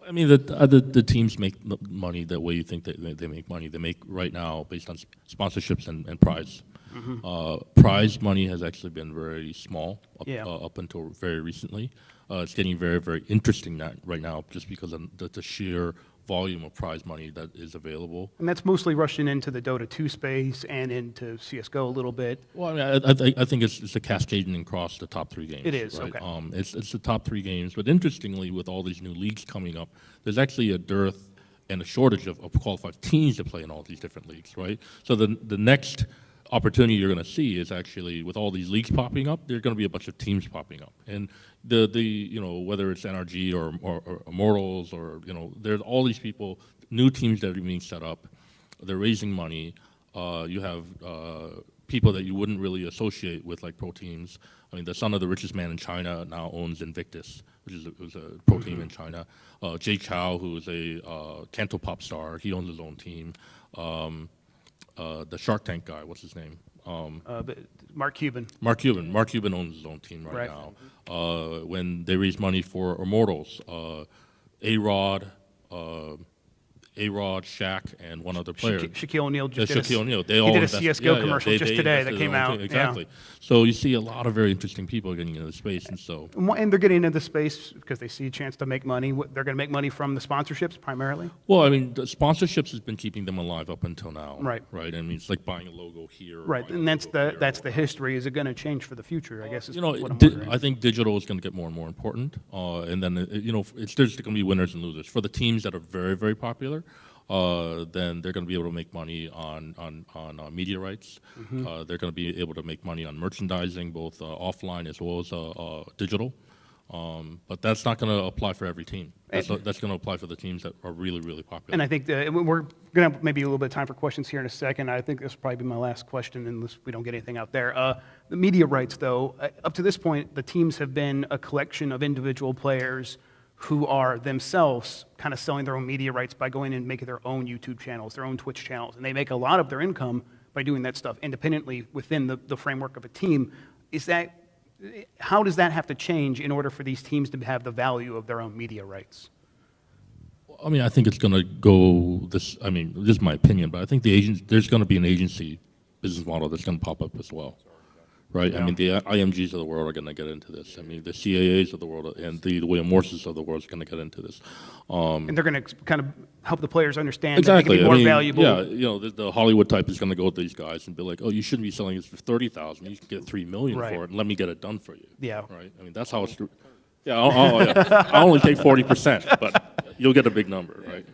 I mean, the teams make money the way you think they make money. They make right now based on sponsorships and prize. Prize money has actually been very small up until very recently. It's getting very, very interesting right now just because of the sheer volume of prize money that is available. And that's mostly rushing into the Dota 2 space and into CSGO a little bit. Well, I mean, I think it's a cascading across the top 3 games. It is, right? okay. It's the top 3 games, but interestingly, with all these new leagues coming up, there's actually a dearth and a shortage of qualified teams to play in all these different leagues, right? So the next opportunity you're going to see is actually with all these leagues popping up, there's going to be a bunch of teams popping up, and the you know, whether it's NRG or Immortals or, you know, there's all these people, new teams that are being set up. They're raising money. You have people that you wouldn't really associate with like pro teams. I mean, the son of the richest man in China now owns Invictus, which is a pro team in China. Jay Chou, who is a Cantopop star, he owns his own team. The Shark Tank guy, what's his name? Mark Cuban. Mark Cuban owns his own team right now. When they raise money for Immortals, A-Rod, Shaq, and one other player. Shaquille O'Neal just Shaquille O'Neal. They he all did a invest, CSGO commercial just today that came out. Exactly. So you see a lot of very interesting people getting into the space, and so. And they're getting into the space because they see a chance to make money. They're going to make money from the sponsorships primarily? Well, I mean, the sponsorships has been keeping them alive up until now. Right. Right. I mean, it's like buying a logo here. Right, and that's the history. Is it going to change for the future, I guess is You know, what I'm wondering. I think digital is going to get more and more important, and then you know, there's going to be winners and losers. For the teams that are very, very popular, then they're going to be able to make money on media rights. They're going to be able to make money on merchandising, both offline as well as digital. But that's not going to apply for every team. That's going to apply for the teams that are really, really popular. And I think we're going to have maybe a little bit of time for questions here in a second. I think this will probably be my last question unless we don't get anything out there. The media rights, though, up to this point, the teams have been a collection of individual players who are themselves kind of selling their own media rights by going and making their own YouTube channels, their own Twitch channels. And they make a lot of their income by doing that stuff independently within the framework of a team. How does that have to change in order for these teams to have the value of their own media rights? I mean, I think it's going to go this. I mean, this is my opinion, but I think there's going to be an agency business model that's going to pop up as well, right? Yeah. I mean, the IMGs of the world are going to get into this. I mean, the CAAs of the world and the William Morses of the world is going to get into this. And they're going to kind of help the players understand Exactly. that they can be more valuable. Yeah, you know, the Hollywood type is going to go with these guys and be like, "Oh, you shouldn't be selling this for $30,000. You can get $3 million for it, and let me get it done for you." Yeah. Right. I mean, that's how it's. Yeah. Yeah. I only take 40%, but you'll get a big number, right?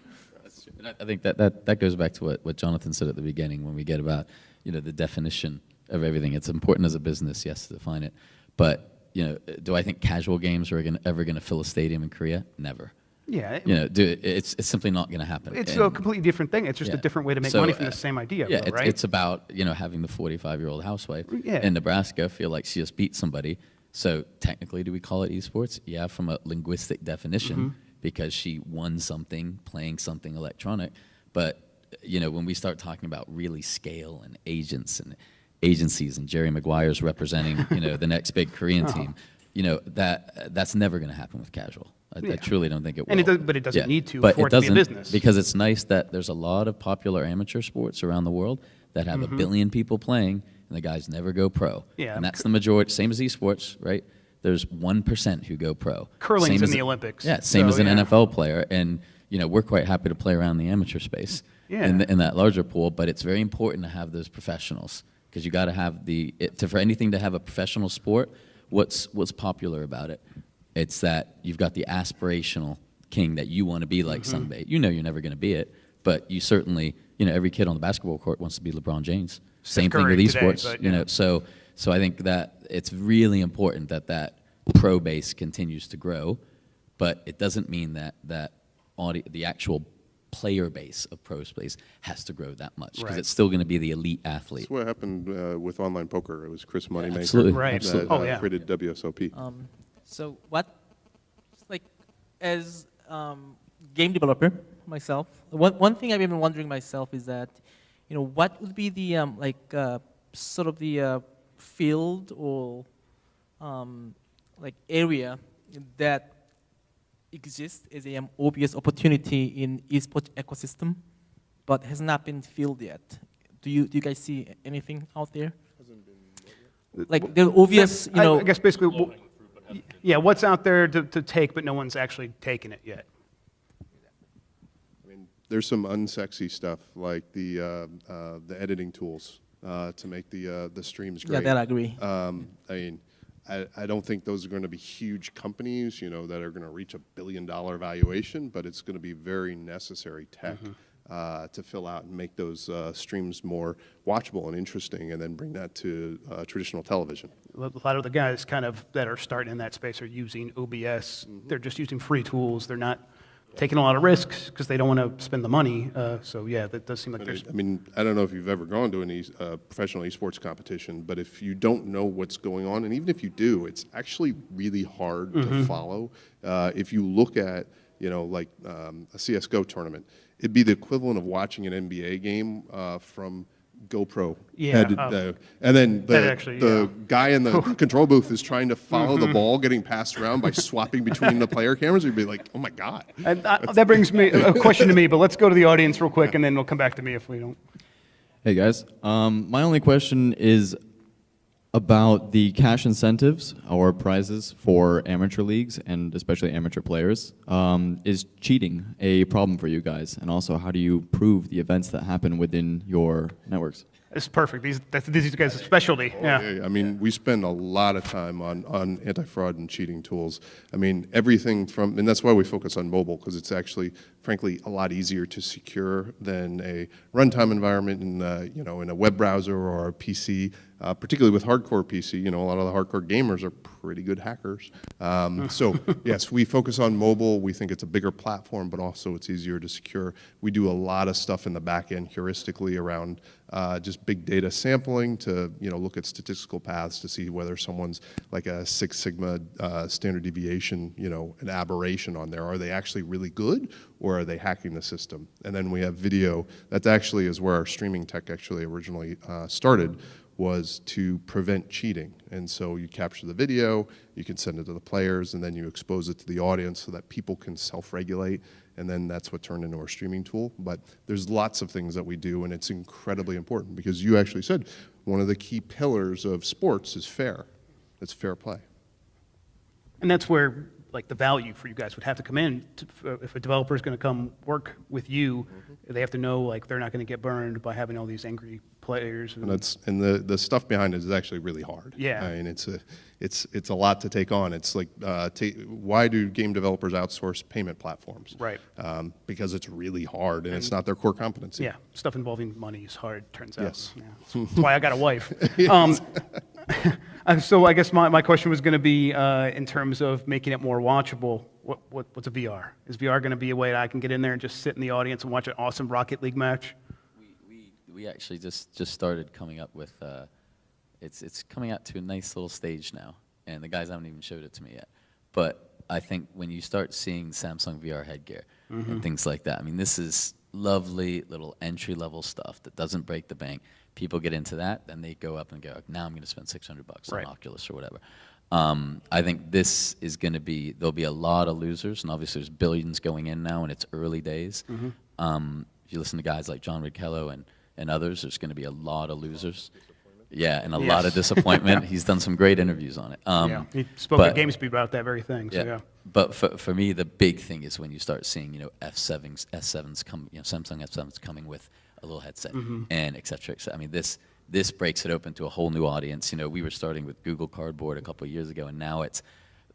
I think that goes back to what Jonathan said at the beginning when we get about, you know, the definition of everything. It's important as a business, yes, to define it. But, you know, do I think casual games are ever going to fill a stadium in Korea? Never. Yeah. You know, it's simply not going to happen. It's a completely different thing. It's just a different way to make money from the same idea, yeah, though, right? It's about, you know, having the 45-year-old housewife Yeah. in Nebraska feel like she just beat somebody. So technically, do we call it esports? Yeah, from a linguistic definition, because she won something playing something electronic. But, you know, when we start talking about really scale and agents and agencies and Jerry Maguire's representing, you know, the next big Korean team, you know, that's never going to happen with casual. I truly don't think it will. But it doesn't need to but for it to be a business. Because it's nice that there's a lot of popular amateur sports around the world that have 1 billion people playing, and the guys never go pro. Yeah. And that's the majority, same as esports, right? There's 1% who go pro. Curling's Same in as the Olympics. Yeah, same So, as an yeah. NFL player. And, you know, we're quite happy to play around the amateur space in that larger pool, but it's very important to have those professionals because you got to have for anything to have a professional sport, what's popular about it? It's that you've got the aspirational king that you want to be like someday. You know you're never going to be it, but you certainly, every kid on the basketball court wants to be LeBron James. Same thing Curry with today, esports, but, you know. So I think that it's really important that that pro base continues to grow, but it doesn't mean that the actual player base of pro space has to grow that much, because Right. it's still going to be the elite athlete. That's what happened with online poker. It was Chris Moneymaker absolutely. Right. that Absolutely. Oh, yeah. created WSOP. So what, like, as game developer myself, one thing I've been wondering myself is that, what would be the sort of the field or like area that exists as a obvious opportunity in esports ecosystem, but has not been filled yet. Do you guys see anything out there? Like the obvious, I guess basically, yeah, what's out there to take, but no one's actually taken it yet. I mean, there's some unsexy stuff like the editing tools to make the streams great. Yeah, that I agree. I mean, I don't think those are going to be huge companies, that are going to reach $1 billion valuation, but it's going to be very necessary tech to fill out and make those streams more watchable and interesting, and then bring that to traditional television. A lot of the guys that are starting in that space are using OBS. They're just using free tools. They're not taking a lot of risks because they don't want to spend the money. So yeah, that does seem like there's. I mean, I don't know if you've ever gone to a professional esports competition, but if you don't know what's going on, and even if you do, it's actually really hard to follow. If you look at, like a CS:GO tournament, it'd be the equivalent of watching an NBA game from GoPro. Yeah, and then actually, the guy in the control booth is trying to follow the ball getting passed around by swapping between the player cameras. You'd be like, oh my God. And that brings me a question to me, but let's go to the audience real quick, and then we'll come back to me if we don't. Hey guys, my only question is about the cash incentives or prizes for amateur leagues and especially amateur players. Is cheating a problem for you guys? And also, how do you prove the events that happen within your networks? This is perfect. These guys' specialty. Yeah. I mean, we spend a lot of time on anti-fraud and cheating tools. I mean, everything from, and that's why we focus on mobile, because it's actually, frankly, a lot easier to secure than a runtime environment in, in a web browser or a PC. Particularly with hardcore PC, a lot of the hardcore gamers are pretty good hackers. So yes, we focus on mobile. We think it's a bigger platform, but also it's easier to secure. We do a lot of stuff in the back end heuristically around just big data sampling to look at statistical paths to see whether someone's like a 6 Sigma standard deviation, an aberration on there. Are they actually really good, or are they hacking the system? And then we have video. That actually is where our streaming tech actually originally started, was to prevent cheating. And so you capture the video, you can send it to the players, and then you expose it to the audience so that people can self-regulate, and then that's what turned into our streaming tool. But there's lots of things that we do, and it's incredibly important, because you actually said one of the key pillars of sports is fair. It's fair play. And that's where the value for you guys would have to come in. If a developer is going to come work with you, they have to know they're not going to get burned by having all these angry players. And the stuff behind it is actually really hard. Yeah. I mean, it's a lot to take on. It's like, why do game developers outsource payment platforms? Right. Because it's really hard, and it's not their core competency. Yeah, stuff involving money is hard, turns out. Yes. Yeah. That's why I got a wife. So I guess my question was going to be in terms of making it more watchable. What's a VR? Is VR going to be a way that I can get in there and just sit in the audience and watch an awesome Rocket League match? We actually just started coming up with, it's coming out to a nice little stage now, and the guys haven't even showed it to me yet. But I think when you start seeing Samsung VR headgear and things like that, I mean, this is lovely little entry-level stuff that doesn't break the bank. People get into that, then they go up and go, now I'm going to spend $600 Right. on Oculus or whatever. I think this is going to be, there'll be a lot of losers, and obviously there's billions going in now, and it's early days. If you listen to guys like John Ridkello and others, there's going to be a lot of losers. Yeah, and a lot of disappointment. He's done some great interviews on it. Yeah, he spoke at GamesBeat about that very thing. So yeah. But for me, the big thing is when you start seeing, S7s come, Samsung S7s coming with a little headset and et cetera, et cetera. I mean, this breaks it open to a whole new audience. We were starting with Google Cardboard a couple of years ago, and now it's,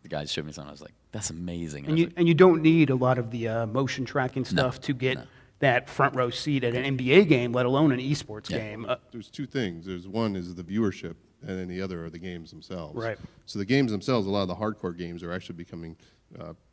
the guys showed me something. I was like, that's amazing. And you don't need a lot of the motion tracking stuff to get that front row seat at an NBA game, let alone an esports Yeah. game. There's two things. There's one is the viewership, and then the other are the games themselves. Right. So the games themselves, a lot of the hardcore games are actually becoming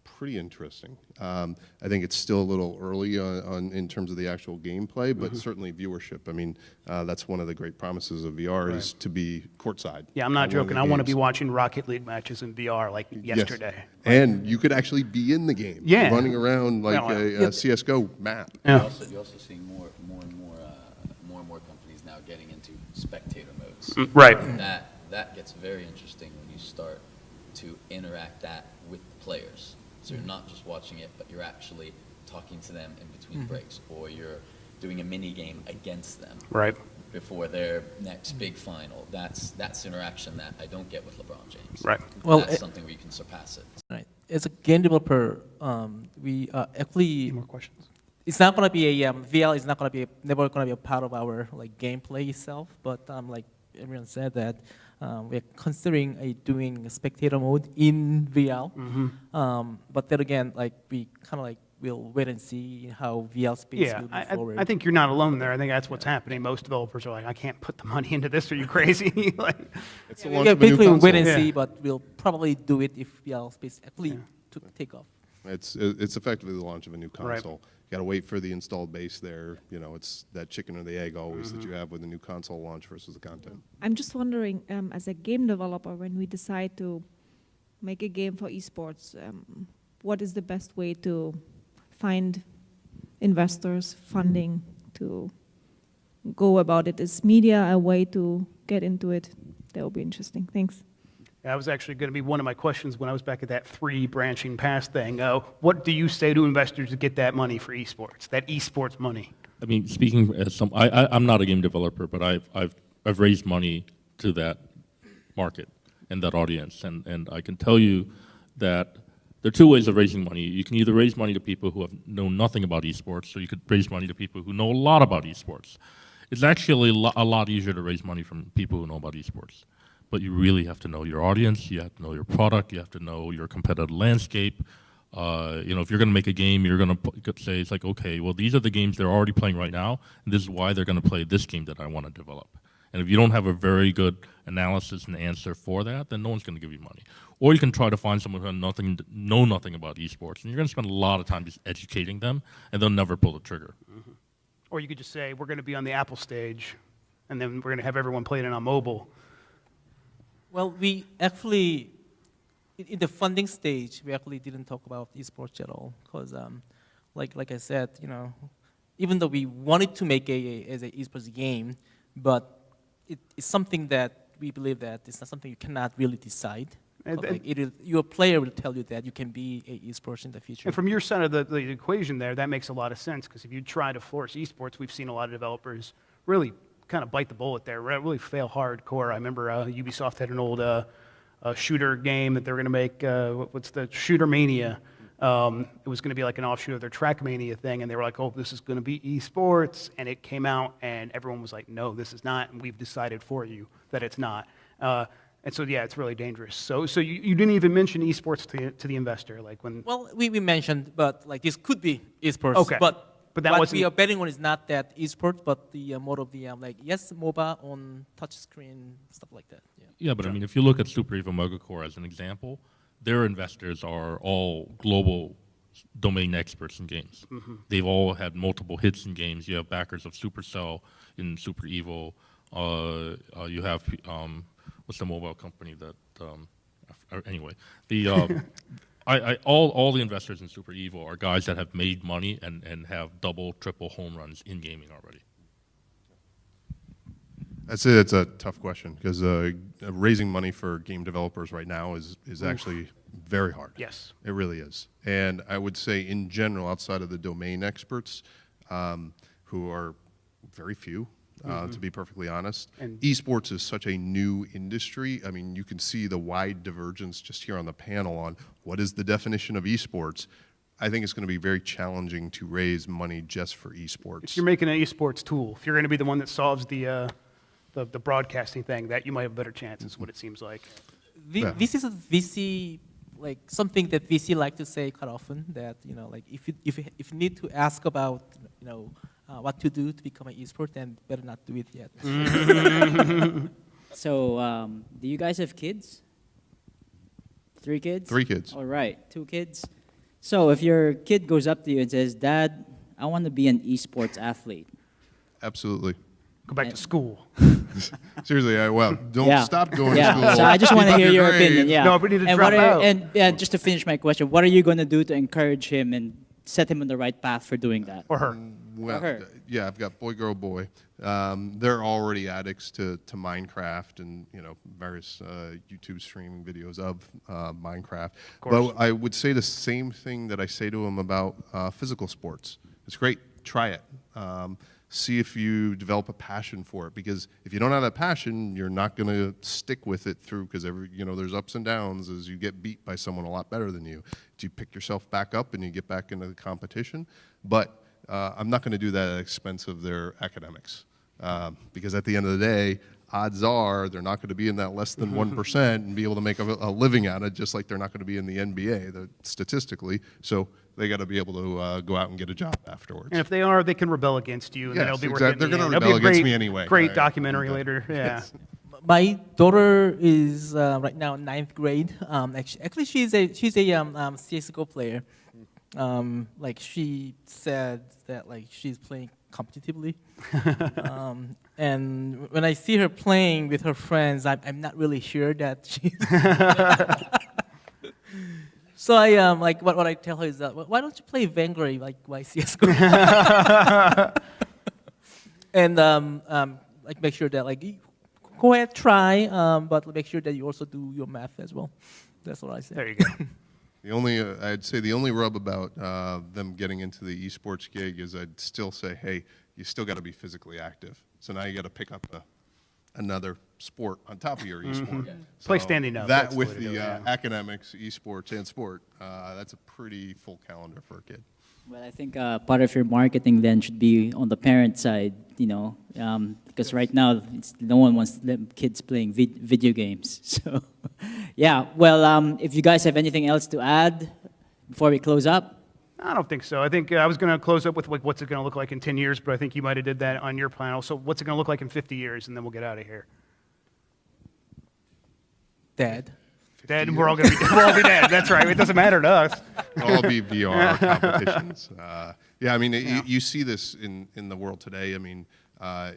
pretty interesting. I think it's still a little early in terms of the actual gameplay, but certainly viewership. I mean, that's one of the great promises of VR is to be courtside. Yeah, I'm not at one of joking. the I want to be games. watching Rocket League matches in VR like Yes. yesterday. And you could actually be in the game, Yeah. running around like Yeah. a CS:GO map. Yeah. You're also seeing more and more companies now getting into spectator modes. Right. That gets very interesting when you start to interact that with the players. So you're not just watching it, but you're actually talking to them in between breaks, or you're doing a mini game against them Right. before their next big final. That's interaction that I don't get with LeBron James. Right. Well, That's it- something where you can surpass it. Right. As a game developer, we actually Any more questions? it's not gonna be a VL is not gonna be never gonna be a part of our like gameplay itself. But like everyone said that we're considering doing a spectator mode in VL. But then again, like we kind of like we'll wait and see how VL space Yeah, will move forward. I think you're not alone there. I think that's what's happening. Most developers are like, I can't put the money into this. Are you crazy? Like, It's the Yeah, launch of a new basically wait console. and Yeah. see, but we'll probably do it if VL space actually take off. It's effectively the launch of a new console. You got to wait for the installed base there. You know, it's that chicken or the egg always that you have with a new console launch versus the content. I'm just wondering, as a game developer, when we decide to make a game for esports, what is the best way to find investors, funding, to go about it? Is media a way to get into it? That would be interesting. Thanks. that was actually going to be one of my questions when I was back at that 3 branching past thing. What do you say to investors to get that money for esports, that esports money? I mean, speaking as I'm not a game developer, but I've raised money to that market and that audience, and I can tell you that there are 2 ways of raising money. You can either raise money to people who know nothing about esports, or you could raise money to people who know a lot about esports. It's actually a lot easier to raise money from people who know about esports. But you really have to know your audience, you have to know your product, you have to know your competitive landscape. You know, if you're going to make a game, you're going to say, it's like, okay, well, these are the games they're already playing right now, and this is why they're going to play this game that I want to develop. And if you don't have a very good analysis and answer for that, then no one's going to give you money. Or you can try to find someone who know nothing about esports, and you're going to spend a lot of time just educating them, and they'll never pull the trigger. Or you could just say, we're going to be on the Apple stage, and then we're going to have everyone playing it on mobile. Well, we actually, in the funding stage, we actually didn't talk about esports at all, because, like I said, you know, even though we wanted to make as an esports game, but it's something that we believe that it's not something you cannot really decide. Like your player will tell you that you can be an esports in the future. And from your side of the equation there, that makes a lot of sense, because if you try to force esports, we've seen a lot of developers really kind of bite the bullet there, really fail hardcore. I remember Ubisoft had an old shooter game that they were going to make, what's the Shooter Mania. It was going to be like an offshoot of their Trackmania thing, and they were like, oh, this is going to be esports, and it came out, and everyone was like, no, this is not, and we've decided for you that it's not. And so, yeah, it's really dangerous. So you didn't even mention esports to the investor, like when... Well, we mentioned, but like this could be esports. Okay. But that what wasn't... we are betting on is not that esports, but the more of the like, yes, MOBA on touchscreen, stuff like that. Yeah. Yeah, but I mean, if you look at Super Evo Megacorp as an example, their investors are all global domain experts in games. They've all had multiple hits in games. You have backers of Supercell in Super Evo. You have, what's the mobile company that, anyway, the, all the investors in Super Evo are guys that have made money and have double, triple home runs in gaming already. I'd say that's a tough question, because raising money for game developers right now is actually very hard. Yes. It really is. And I would say in general, outside of the domain experts, who are very few, to be perfectly honest, And- esports is such a new industry. I mean, you can see the wide divergence just here on the panel on what is the definition of esports. I think it's going to be very challenging to raise money just for esports. If you're making an esports tool, if you're going to be the one that solves the broadcasting thing, that you might have a better chance, is what it seems like. Yeah. This is a VC like something that VC like to say quite often, that like if you need to ask about what to do to become an esport, then better not do it yet. So, do you guys have kids? 3 kids? 3 kids. All right, 2 kids. So, if your kid goes up to you and says, "Dad, I want to be an esports athlete," Absolutely. Go back to school. Seriously, don't Yeah. stop going to yeah. school. So I just want to Keep up hear your grades. opinion. Yeah. No, we need to and drop out. And just to finish my question, what are you going to do to encourage him and set him on the right path for doing that? Or her. Well, her. yeah, I've got boy, girl, boy. They're already addicts to Minecraft and various YouTube streaming videos of Minecraft. But I would say the same thing that I say to them about physical sports. It's great, try it. See if you develop a passion for it, because if you don't have that passion, you're not going to stick with it through, because there's ups and downs as you get beat by someone a lot better than you. Do you pick yourself back up and you get back into the competition? But I'm not going to do that at the expense of their academics, because at the end of the day, odds are they're not going to be in that less than 1% and be able to make a living at it, just like they're not going to be in the NBA statistically. So they got to be able to go out and get a job afterwards. And if they are, they can rebel against you, and then Yes, it'll be worth exactly. it. They're gonna It'll be rebel a against great- me anyway. Great Right. documentary Okay. later. Yeah. Yes. My daughter is right now in 9th grade. Actually, she's a CS:GO player. Like she said that like she's playing competitively. And when I see her playing with her friends, I'm not really sure that she's. So I like what I tell her is that why don't you play Vanguard like why CS:GO? And like make sure that like go ahead try, but make sure that you also do your math as well. That's what I say. There you go. I'd say the only rub about them getting into the esports gig is I'd still say, hey, you still got to be physically active. So now you got to pick up another sport on top of your esport. Play standing up, That that's the with way to do the it, yeah. academics, esports, and sport, that's a pretty full calendar for a kid. Well, I think part of your marketing then should be on the parent side, because right now no one wants kids playing video games. So, yeah. Well, if you guys have anything else to add before we close up. I don't think so. I think I was going to close up with like, what's it going to look like in 10 years, but I think you might have did that on your panel. So what's it going to look like in 50 years, and then we'll get out of here. Dad. Dead, we're all going to be dead. We'll all be dead. That's right. It doesn't matter to us. It'll all be VR competitions. Yeah, I mean, you see this in the world today. I mean,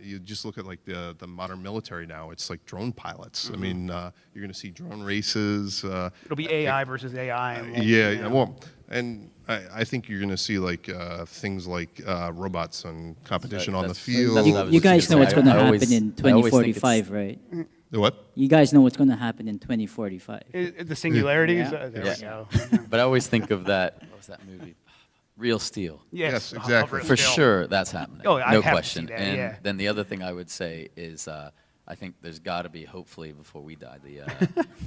you just look at like the modern military now. It's like drone pilots. I mean, you're going to see drone races. It'll be AI versus AI. And Yeah, well, and I think you're going to see like things like robots and competition on the field. that's what I was You just guys know gonna what's say. going to I happen always- in I always think 2045, right? The what? You guys know what's going to happen in 2045. The singularities. Yeah. There Yeah. we go. But I always think of that. What was that movie? Real Steel. Yes, I'll exactly. over For still. sure, that's happening. Oh, I'd no have to question. see that, And yeah. then the other thing I would say is, I think there's got to be, hopefully, before we die,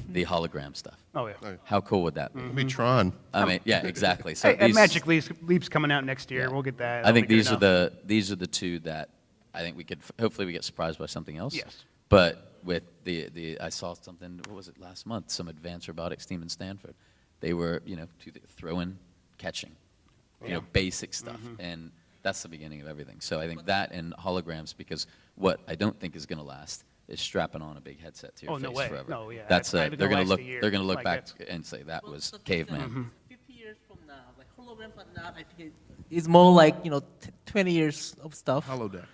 the hologram stuff. Oh, yeah. How cool would that be? It'll be Tron. I mean, yeah, exactly. So Hey, and these- Magic Leap's coming out next year. yeah. We'll get that. I think That'll be these good are these are the two that I think we could hopefully we get surprised by something else. Yes. But with the I saw something. What was it last month? Some advanced robotics team in Stanford. They were throwing, catching, basic stuff, and that's the beginning of everything. So I think that and holograms, because what I don't think is going to last is strapping on a big headset to your Oh, face no way. forever. No, yeah. That's That's not even they're gonna going to last look a year. they're going to look Like, back that's- and say that was Well, caveman. 50 years from now, like holograms are not, I think it's more like 20 years of stuff. Holodeck.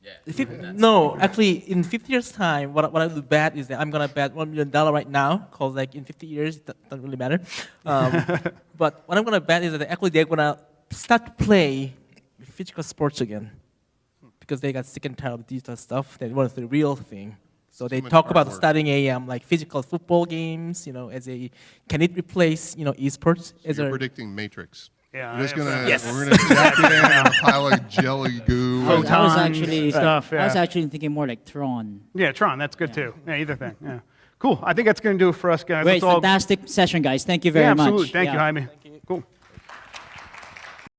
Yeah. No, actually, in 50 years' time, what I would bet is that I'm gonna bet $1 million right now, because like in 50 years, that doesn't really matter. But what I'm gonna bet is that actually they're gonna start to play physical sports again, because they got sick and tired of digital stuff. They want the real thing. So they much talk hard about work. starting a like physical football games. As a can it replace esports as You're a predicting Matrix. Yeah, We're just I have gonna that. we're gonna jack it in on a pile of jelly goo. I was Photons, actually stuff, I was yeah. actually thinking more like Tron. Yeah, Tron, that's good too. Yeah, either thing. Yeah. Cool. I think that's going to do it for us, guys. Great, Let's all- fantastic session, guys. Thank you very yeah, much. absolutely. Thank you, Yeah. Jaime.